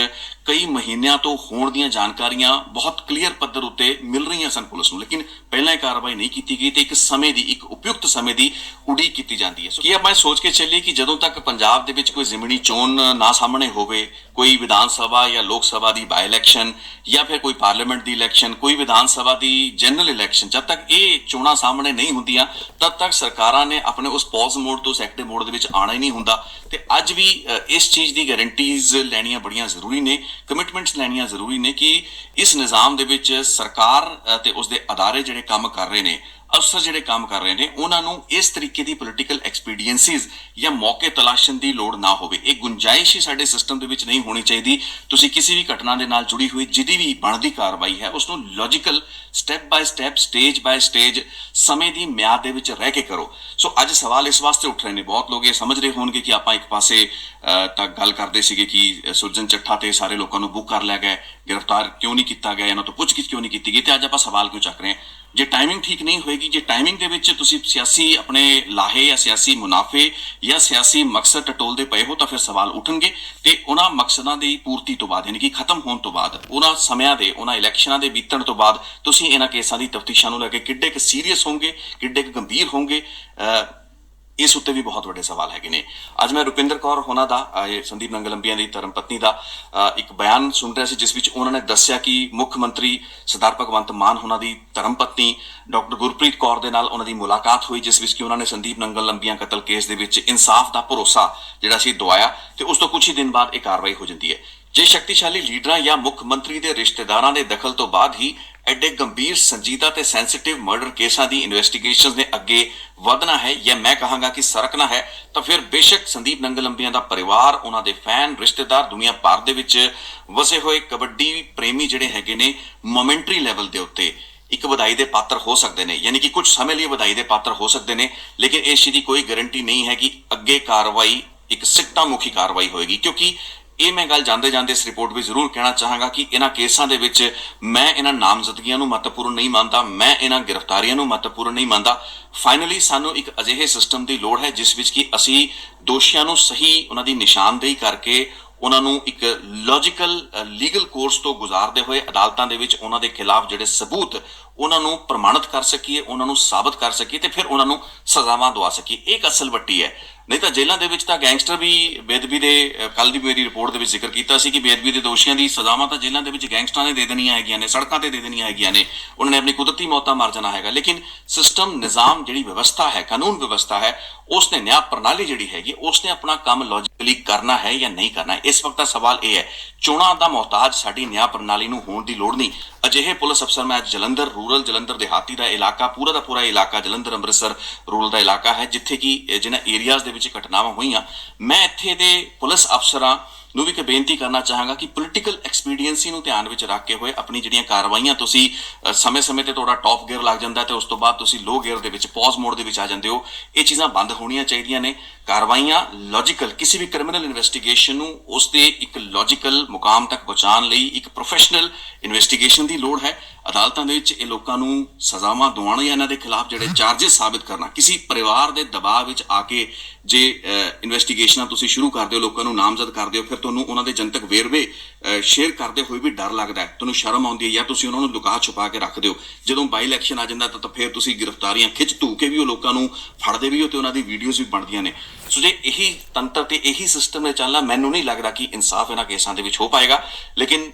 ਕਈ ਮਹੀਨਿਆਂ ਤੋਂ ਹੋਣ ਦੀਆਂ ਜਾਣਕਾਰੀਆਂ ਬਹੁਤ ਕਲੀਅਰ ਪੱਧਰ ਉੱਤੇ ਮਿਲ ਰਹੀਆਂ ਸਨ ਪੁਲਿਸ ਨੂੰ, ਲੇਕਿਨ ਪਹਿਲਾਂ ਇਹ ਕਾਰਵਾਈ ਨਹੀਂ ਕੀਤੀ ਗਈ ਤੇ ਇੱਕ ਸਮੇਂ ਦੀ, ਇੱਕ ਉਪਯੁਕਤ ਸਮੇਂ ਦੀ ਉਡੀਕ ਕੀਤੀ ਜਾਂਦੀ ਹੈ। ਕੀ ਆਪਾਂ ਸੋਚ ਕੇ ਚੱਲੀਏ ਕਿ ਜਦੋਂ ਤੱਕ ਪੰਜਾਬ ਦੇ ਵਿੱਚ ਕੋਈ ਜ਼ਿਮਨੀ ਚੋਣ ਨਾ ਸਾਹਮਣੇ ਹੋਵੇ, ਕੋਈ ਵਿਧਾਨ ਸਭਾ ਜਾਂ ਲੋਕ ਸਭਾ ਦੀ ਬਾਈ ਇਲੈਕਸ਼ਨ ਜਾਂ ਫਿਰ ਕੋਈ ਪਾਰਲੀਮੈਂਟ ਦੀ ਇਲੈਕਸ਼ਨ, ਕੋਈ ਵਿਧਾਨ ਸਭਾ ਦੀ ਜਨਰਲ ਇਲੈਕਸ਼ਨ, ਜਦ ਤੱਕ ਇਹ ਚੋਣਾਂ ਸਾਹਮਣੇ ਨਹੀਂ ਹੁੰਦੀਆਂ ਤਦ ਤੱਕ ਸਰਕਾਰਾਂ ਨੇ ਆਪਣੇ ਉਸ ਪੌਜ਼ ਮੋਡ ਤੋਂ ਐਕਟਿਵ ਮੋਡ ਦੇ ਵਿੱਚ ਆਉਣਾ ਹੀ ਨਹੀਂ ਹੁੰਦਾ। ਤੇ ਅੱਜ ਵੀ ਇਸ ਚੀਜ਼ ਦੀ ਗਾਰੰਟੀਜ਼ ਲੈਣੀਆਂ ਬੜੀਆਂ ਜ਼ਰੂਰੀ ਨੇ, ਕਮਿਟਮੈਂਟਸ ਲੈਣੀਆਂ ਜ਼ਰੂਰੀ ਨੇ ਕਿ ਇਸ ਨਿਜ਼ਾਮ ਦੇ ਵਿੱਚ ਸਰਕਾਰ ਤੇ ਉਸਦੇ ਅਦਾਰੇ ਜਿਹੜੇ ਕੰਮ ਕਰ ਰਹੇ ਨੇ, ਅਫਸਰ ਜਿਹੜੇ ਕੰਮ ਕਰ ਰਹੇ ਨੇ, ਉਹਨਾਂ ਨੂੰ ਇਸ ਤਰੀਕੇ ਦੀ ਪੋਲੀਟੀਕਲ ਐਕਸਪੀਡੀਐਂਸੀਜ਼ ਜਾਂ ਮੌਕੇ ਤਲਾਸ਼ਣ ਦੀ ਲੋੜ ਨਾ ਹੋਵੇ। ਇਹ ਗੁੰਜਾਇਸ਼ ਹੀ ਸਾਡੇ ਸਿਸਟਮ ਦੇ ਵਿੱਚ ਨਹੀਂ ਹੋਣੀ ਚਾਹੀਦੀ। ਤੁਸੀਂ ਕਿਸੇ ਵੀ ਘਟਨਾ ਦੇ ਨਾਲ ਜੁੜੀ ਹੋਈ ਜਿਹਦੀ ਵੀ ਬਣਦੀ ਕਾਰਵਾਈ ਹੈ ਉਸ ਨੂੰ logical, step by step, stage by stage, ਸਮੇਂ ਦੀ ਮਿਆਦ ਦੇ ਵਿੱਚ ਰਹਿ ਕੇ ਕਰੋ। ਸੋ ਅੱਜ ਸਵਾਲ ਇਸ ਵਾਸਤੇ ਉੱਠ ਰਹੇ ਨੇ, ਬਹੁਤ ਲੋਕ ਇਹ ਸਮਝ ਰਹੇ ਹੋਣਗੇ ਕਿ ਆਪਾਂ ਇੱਕ ਪਾਸੇ ਤਾਂ ਗੱਲ ਕਰਦੇ ਸੀਗੇ ਕਿ ਸੁਰਜਨ ਚੱਠਾ ਤੇ ਸਾਰੇ ਲੋਕਾਂ ਨੂੰ ਬੁੱਕ ਕਰ ਲਿਆ ਗਿਆ, ਗ੍ਰਿਫਤਾਰ ਕਿਉਂ ਨਹੀਂ ਕੀਤਾ ਗਿਆ, ਇਹਨਾਂ ਤੋਂ ਪੁੱਛਗਿੱਛ ਕਿਉਂ ਨਹੀਂ ਕੀਤੀ ਗਈ, ਤੇ ਅੱਜ ਆਪਾਂ ਸਵਾਲ ਕਿਉਂ ਚੱਕ ਰਹੇ ਹਾਂ? ਜੇ ਟਾਈਮਿੰਗ ਠੀਕ ਨਹੀਂ ਹੋਏਗੀ, ਜੇ ਟਾਈਮਿੰਗ ਦੇ ਵਿੱਚ ਤੁਸੀਂ ਸਿਆਸੀ ਆਪਣੇ ਲਾਹੇ ਜਾਂ ਸਿਆਸੀ ਮੁਨਾਫੇ ਜਾਂ ਸਿਆਸੀ ਮਕਸਦ ਟਟੋਲਦੇ ਪਏ ਹੋ ਤਾਂ ਫਿਰ ਸਵਾਲ ਉੱਠਣਗੇ ਤੇ ਉਹਨਾਂ ਮਕਸਦਾਂ ਦੀ ਪੂਰਤੀ ਤੋਂ ਬਾਅਦ, ਯਾਨੀ ਕਿ ਖਤਮ ਹੋਣ ਤੋਂ ਬਾਅਦ, ਉਹਨਾਂ ਸਮਿਆਂ ਦੇ, ਉਹਨਾਂ ਇਲੈਕਸ਼ਨਾਂ ਦੇ ਬੀਤਣ ਤੋਂ ਬਾਅਦ ਤੁਸੀਂ ਇਹਨਾਂ ਕੇਸਾਂ ਦੀ ਤਫਤੀਸ਼ਾਂ ਨੂੰ ਲੈ ਕੇ ਕਿੱਡੇ ਕੁ ਸੀਰੀਅਸ ਹੋਵੋਗੇ, ਕਿੱਡੇ ਕੁ ਗੰਭੀਰ ਹੋਵੋਗੇ, ਇਸ ਉੱਤੇ ਵੀ ਬਹੁਤ ਵੱਡੇ ਸਵਾਲ ਹੈਗੇ ਨੇ। ਅੱਜ ਮੈਂ ਰੁਪਿੰਦਰ ਕੌਰ ਹੋਣਾ ਦਾ, ਸੰਦੀਪ ਨੰਗਲੰਬੀਆਂ ਦੀ ਧਰਮ ਪਤਨੀ ਦਾ ਇੱਕ ਬਿਆਨ ਸੁਣ ਰਿਹਾ ਸੀ, ਜਿਸ ਵਿੱਚ ਉਹਨਾਂ ਨੇ ਦੱਸਿਆ ਕਿ ਮੁੱਖ ਮੰਤਰੀ ਸਰਦਾਰ ਭਗਵੰਤ ਮਾਨ ਹੋਣਾ ਦੀ ਧਰਮ ਪਤਨੀ ਡਾਕਟਰ ਗੁਰਪ੍ਰੀਤ ਕੌਰ ਦੇ ਨਾਲ ਉਹਨਾਂ ਦੀ ਮੁਲਾਕਾਤ ਹੋਈ, ਜਿਸ ਵਿੱਚ ਕਿ ਉਹਨਾਂ ਨੇ ਸੰਦੀਪ ਨੰਗਲੰਬੀਆਂ ਕਤਲ ਕੇਸ ਦੇ ਵਿੱਚ ਇਨਸਾਫ ਦਾ ਭਰੋਸਾ ਜਿਹੜਾ ਸੀ ਦਵਾਇਆ ਤੇ ਉਸ ਤੋਂ ਕੁਝ ਹੀ ਦਿਨ ਬਾਅਦ ਇਹ ਕਾਰਵਾਈ ਹੋ ਜਾਂਦੀ ਹੈ। ਜੇ ਸ਼ਕਤੀਸ਼ਾਲੀ ਲੀਡਰਾਂ ਜਾਂ ਮੁੱਖ ਮੰਤਰੀ ਦੇ ਰਿਸ਼ਤੇਦਾਰਾਂ ਦੇ ਦਖਲ ਤੋਂ ਬਾਅਦ ਹੀ ਐਡੇ ਗੰਭੀਰ, ਸੰਜੀਦਾ ਤੇ ਸੈਂਸਿਟਿਵ ਮਰਡਰ ਕੇਸਾਂ ਦੀ ਇਨਵੈਸਟੀਗੇਸ਼ਨਸ ਨੇ ਅੱਗੇ ਵਧਣਾ ਹੈ ਜਾਂ ਮੈਂ ਕਹਾਂਗਾ ਕਿ ਸਰਕਣਾ ਹੈ, ਤਾਂ ਫਿਰ ਬੇਸ਼ੱਕ ਸੰਦੀਪ ਨੰਗਲੰਬੀਆਂ ਦਾ ਪਰਿਵਾਰ, ਉਹਨਾਂ ਦੇ ਫੈਨ, ਰਿਸ਼ਤੇਦਾਰ, ਦੁਨੀਆ ਭਰ ਦੇ ਵਿੱਚ ਵਸੇ ਹੋਏ ਕਬੱਡੀ ਪ੍ਰੇਮੀ ਜਿਹੜੇ ਹੈਗੇ ਨੇ, ਮੋਮੈਂਟਰੀ ਲੈਵਲ ਦੇ ਉੱਤੇ ਇੱਕ ਵਧਾਈ ਦੇ ਪਾਤਰ ਹੋ ਸਕਦੇ ਨੇ, ਯਾਨੀ ਕਿ ਕੁਝ ਸਮੇਂ ਲਈ ਵਧਾਈ ਦੇ ਪਾਤਰ ਹੋ ਸਕਦੇ ਨੇ, ਲੇਕਿਨ ਇਸ ਚੀਜ਼ ਦੀ ਕੋਈ ਗਾਰੰਟੀ ਨਹੀਂ ਹੈ ਕਿ ਅੱਗੇ ਕਾਰਵਾਈ ਇੱਕ ਸਿੱਟਾ ਮੁਖੀ ਕਾਰਵਾਈ ਹੋਏਗੀ। ਕਿਉਂਕਿ ਇਹ ਮੈਂ ਗੱਲ ਜਾਂਦੇ ਜਾਂਦੇ ਇਸ ਰਿਪੋਰਟ ਵਿੱਚ ਜ਼ਰੂਰ ਕਹਿਣਾ ਚਾਹਾਂਗਾ ਕਿ ਇਹਨਾਂ ਕੇਸਾਂ ਦੇ ਵਿੱਚ ਮੈਂ ਇਹਨਾਂ ਨਾਮਜ਼ਦਗੀਆਂ ਨੂੰ ਮਹੱਤਵਪੂਰਨ ਨਹੀਂ ਮੰਨਦਾ, ਮੈਂ ਇਹਨਾਂ ਗ੍ਰਿਫਤਾਰੀਆਂ ਨੂੰ ਮਹੱਤਵਪੂਰਨ ਨਹੀਂ ਮੰਨਦਾ। ਫਾਈਨਲੀ ਸਾਨੂੰ ਇੱਕ ਅਜਿਹੇ ਸਿਸਟਮ ਦੀ ਲੋੜ ਹੈ ਜਿਸ ਵਿੱਚ ਕਿ ਅਸੀਂ ਦੋਸ਼ੀਆਂ ਨੂੰ ਸਹੀ ਉਹਨਾਂ ਦੀ ਨਿਸ਼ਾਨਦੇਹੀ ਕਰਕੇ ਉਹਨਾਂ ਨੂੰ ਇੱਕ ਲੌਜੀਕਲ ਲੀਗਲ ਕੋਰਸ ਤੋਂ ਗੁਜ਼ਾਰਦੇ ਹੋਏ ਅਦਾਲਤਾਂ ਦੇ ਵਿੱਚ ਉਹਨਾਂ ਦੇ ਖਿਲਾਫ ਜਿਹੜੇ ਸਬੂਤ ਉਹਨਾਂ ਨੂੰ ਪ੍ਰਮਾਣਿਤ ਕਰ ਸਕੀਏ, ਉਹਨਾਂ ਨੂੰ ਸਾਬਤ ਕਰ ਸਕੀਏ ਤੇ ਫਿਰ ਉਹਨਾਂ ਨੂੰ ਸਜ਼ਾਵਾਂ ਦਵਾ ਸਕੀਏ। ਇਹ ਇੱਕ ਅਸਲ ਵੱਟੀ ਹੈ। ਨਹੀਂ ਤਾਂ ਜੇਲ੍ਹਾਂ ਦੇ ਵਿੱਚ ਤਾਂ ਗੈਂਗਸਟਰ ਵੀ ਬੇਅਦਬੀ ਦੇ, ਕੱਲ ਦੀ ਮੇਰੀ ਰਿਪੋਰਟ ਦੇ ਵਿੱਚ ਜ਼ਿਕਰ ਕੀਤਾ ਸੀ ਕਿ ਬੇਅਦਬੀ ਦੇ ਦੋਸ਼ੀਆਂ ਦੀ ਸਜ਼ਾਵਾਂ ਤਾਂ ਜੇਲ੍ਹਾਂ ਦੇ ਵਿੱਚ ਗੈਂਗਸਟਰਾਂ ਨੇ ਦੇ ਦੇਣੀਆਂ ਹੈਗੀਆਂ ਨੇ, ਸੜਕਾਂ ਤੇ ਦੇ ਦੇਣੀਆਂ ਹੈਗੀਆਂ ਨੇ, ਉਹਨਾਂ ਨੇ ਆਪਣੀ ਕੁਦਰਤੀ ਮੌਤਾਂ ਮਰ ਜਾਣਾ ਹੈਗਾ। ਲੇਕਿਨ ਸਿਸਟਮ, ਨਿਜ਼ਾਮ, ਜਿਹੜੀ ਵਿਵਸਥਾ ਹੈ, ਕਾਨੂੰਨ ਵਿਵਸਥਾ ਹੈ, ਉਸਨੇ, ਨਿਆਂ ਪ੍ਰਣਾਲੀ ਜਿਹੜੀ ਹੈਗੀ, ਉਸਨੇ ਆਪਣਾ ਕੰਮ ਲੌਜੀਕਲੀ ਕਰਨਾ ਹੈ ਜਾਂ ਨਹੀਂ ਕਰਨਾ ਹੈ। ਇਸ ਵਕਤ ਦਾ ਸਵਾਲ ਇਹ ਹੈ, ਚੋਣਾਂ ਦਾ ਮੁਹਤਾਜ ਸਾਡੀ ਨਿਆਂ ਪ੍ਰਣਾਲੀ ਨੂੰ ਹੋਣ ਦੀ ਲੋੜ ਨਹੀਂ। ਅਜਿਹੇ ਪੁਲਿਸ ਅਫਸਰ, ਮੈਂ ਜਲੰਧਰ ਰੂਰਲ, ਜਲੰਧਰ ਦਿਹਾਤੀ ਦਾ ਇਲਾਕਾ, ਪੂਰਾ ਦਾ ਪੂਰਾ ਇਲਾਕਾ ਜਲੰਧਰ ਅੰਮ੍ਰਿਤਸਰ ਰੂਰਲ ਦਾ ਇਲਾਕਾ ਹੈ ਜਿੱਥੇ ਕਿ ਜਿਹਨਾਂ ਏਰੀਆਜ਼ ਦੇ ਵਿੱਚ ਘਟਨਾਵਾਂ ਹੋਈਆਂ, ਮੈਂ ਇੱਥੇ ਦੇ ਪੁਲਿਸ ਅਫਸਰਾਂ ਨੂੰ ਵੀ ਇੱਕ ਬੇਨਤੀ ਕਰਨਾ ਚਾਹਾਂਗਾ ਕਿ ਪੋਲੀਟੀਕਲ ਐਕਸਪੀਡੀਐਂਸੀ ਨੂੰ ਧਿਆਨ ਵਿੱਚ ਰੱਖ ਕੇ ਹੋਏ ਆਪਣੀ ਜਿਹੜੀਆਂ ਕਾਰਵਾਈਆਂ, ਤੁਸੀਂ ਸਮੇਂ-ਸਮੇਂ ਤੇ ਤੁਹਾਡਾ ਟੌਪ ਗੇਅਰ ਲੱਗ ਜਾਂਦਾ ਤੇ ਉਸ ਤੋਂ ਬਾਅਦ ਤੁਸੀਂ ਲੋ ਗੇਅਰ ਦੇ ਵਿੱਚ, ਪੌਜ਼ ਮੋਡ ਦੇ ਵਿੱਚ ਆ ਜਾਂਦੇ ਹੋ, ਇਹ ਚੀਜ਼ਾਂ ਬੰਦ ਹੋਣੀਆਂ ਚਾਹੀਦੀਆਂ ਨੇ। ਕਾਰਵਾਈਆਂ ਲੌਜੀਕਲ, ਕਿਸੇ ਵੀ ਕ੍ਰਿਮੀਨਲ ਇਨਵੈਸਟੀਗੇਸ਼ਨ ਨੂੰ ਉਸ ਦੇ ਇੱਕ ਲੌਜੀਕਲ ਮੁਕਾਮ ਤੱਕ ਪਹੁੰਚਾਉਣ ਲਈ ਇੱਕ ਪ੍ਰੋਫੈਸ਼ਨਲ ਇਨਵੈਸਟੀਗੇਸ਼ਨ ਦੀ ਲੋੜ ਹੈ। ਅਦਾਲਤਾਂ ਦੇ ਵਿੱਚ ਇਹ ਲੋਕਾਂ ਨੂੰ ਸਜ਼ਾਵਾਂ ਦਿਵਾਉਣ ਜਾਂ ਇਹਨਾਂ ਦੇ ਖਿਲਾਫ ਜਿਹੜੇ ਚਾਰजेस ਸਾਬਿਤ ਕਰਨਾ, ਕਿਸੇ ਪਰਿਵਾਰ ਦੇ ਦਬਾਅ ਵਿੱਚ ਆ ਕੇ ਜੇ ਇਨਵੈਸਟੀਗੇਸ਼ਨਾਂ ਤੁਸੀਂ ਸ਼ੁਰੂ ਕਰਦੇ ਹੋ, ਲੋਕਾਂ ਨੂੰ ਨਾਮਜ਼ਦ ਕਰਦੇ ਹੋ, ਫਿਰ ਤੁਹਾਨੂੰ ਉਹਨਾਂ ਦੇ ਜਨਤਕ ਵੇਰਵੇ ਸ਼ੇਅਰ ਕਰਦੇ ਹੋਏ ਵੀ ਡਰ ਲੱਗਦਾ ਹੈ, ਤੁਹਾਨੂੰ ਸ਼ਰਮ ਆਉਂਦੀ ਹੈ ਜਾਂ ਤੁਸੀਂ ਉਹਨਾਂ ਨੂੰ ਲੁਕਾ ਛੁਪਾ ਕੇ ਰੱਖਦੇ ਹੋ। ਜਦੋਂ ਬਾਈ ਇਲੈਕਸ਼ਨ ਆ ਜਾਂਦਾ ਤਾਂ ਫਿਰ ਤੁਸੀਂ ਗ੍ਰਿਫਤਾਰੀਆਂ ਖਿੱਚ ਧੂ ਕੇ ਵੀ ਉਹ ਲੋਕਾਂ ਨੂੰ ਫੜਦੇ ਵੀ ਹੋ ਤੇ ਉਹਨਾਂ ਦੀ ਵੀਡੀਓਜ਼ ਵੀ ਬਣਦੀਆਂ ਨੇ। ਸੋ ਜੇ ਇਹੀ ਤੰਤਰ ਤੇ ਇਹੀ ਸਿਸਟਮ ਨੇ ਚੱਲਣਾ, ਮੈਨੂੰ ਨਹੀਂ ਲੱਗਦਾ ਕਿ ਇਨਸਾਫ ਇਹਨਾਂ ਕੇਸਾਂ ਦੇ ਵਿੱਚ ਹੋ ਪਾਏਗਾ। ਲੇਕਿਨ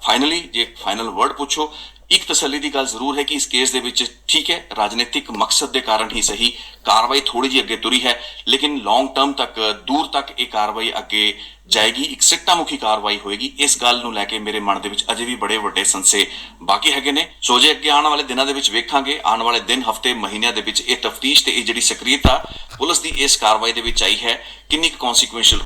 ਫਾਈਨਲੀ ਜੇ ਫਾਈਨਲ ਵਰਡ ਪੁੱਛੋ, ਇੱਕ ਤਸੱਲੀ ਦੀ ਗੱਲ ਜ਼ਰੂਰ ਹੈ ਕਿ ਇਸ ਕੇਸ ਦੇ ਵਿੱਚ ਠੀਕ ਹੈ, ਰਾਜਨੀਤਿਕ ਮਕਸਦ ਦੇ ਕਾਰਨ ਹੀ ਸਹੀ ਕਾਰਵਾਈ ਥੋੜੀ ਜਿਹੀ ਅੱਗੇ ਤੁਰੀ ਹੈ, ਲੇਕਿਨ ਲੌਂਗ ਟਰਮ ਤੱਕ, ਦੂਰ ਤੱਕ ਇਹ ਕਾਰਵਾਈ ਅੱਗੇ ਜਾਏਗੀ, ਇੱਕ ਸਿੱਟਾ ਮੁਖੀ ਕਾਰਵਾਈ ਹੋਏਗੀ। ਇਸ ਗੱਲ ਨੂੰ ਲੈ ਕੇ ਮੇਰੇ ਮਨ ਦੇ ਵਿੱਚ ਅਜੇ ਵੀ ਬੜੇ ਵੱਡੇ ਸੰਸ਼ੇ ਬਾਕੀ ਹੈਗੇ ਨੇ। ਸੋ ਜੇ ਅੱਗੇ ਆਉਣ ਵਾਲੇ ਦਿਨਾਂ ਦੇ ਵਿੱਚ ਵੇਖਾਂਗੇ, ਆਉਣ ਵਾਲੇ ਦਿਨ, ਹਫ਼ਤੇ, ਮਹੀਨਿਆਂ ਦੇ ਵਿੱਚ ਇਹ ਤਫਤੀਸ਼ ਤੇ ਇਹ ਜਿਹੜੀ ਸਕਰੀਅਤਾ ਪੁਲਿਸ ਦੀ ਇਸ ਕਾਰਵਾਈ ਦੇ ਵਿੱਚ ਆਈ ਹੈ, ਕਿੰਨੀ ਕੁ ਕੌਨਸੀਕੁਐਂਸ਼ੀਅਲ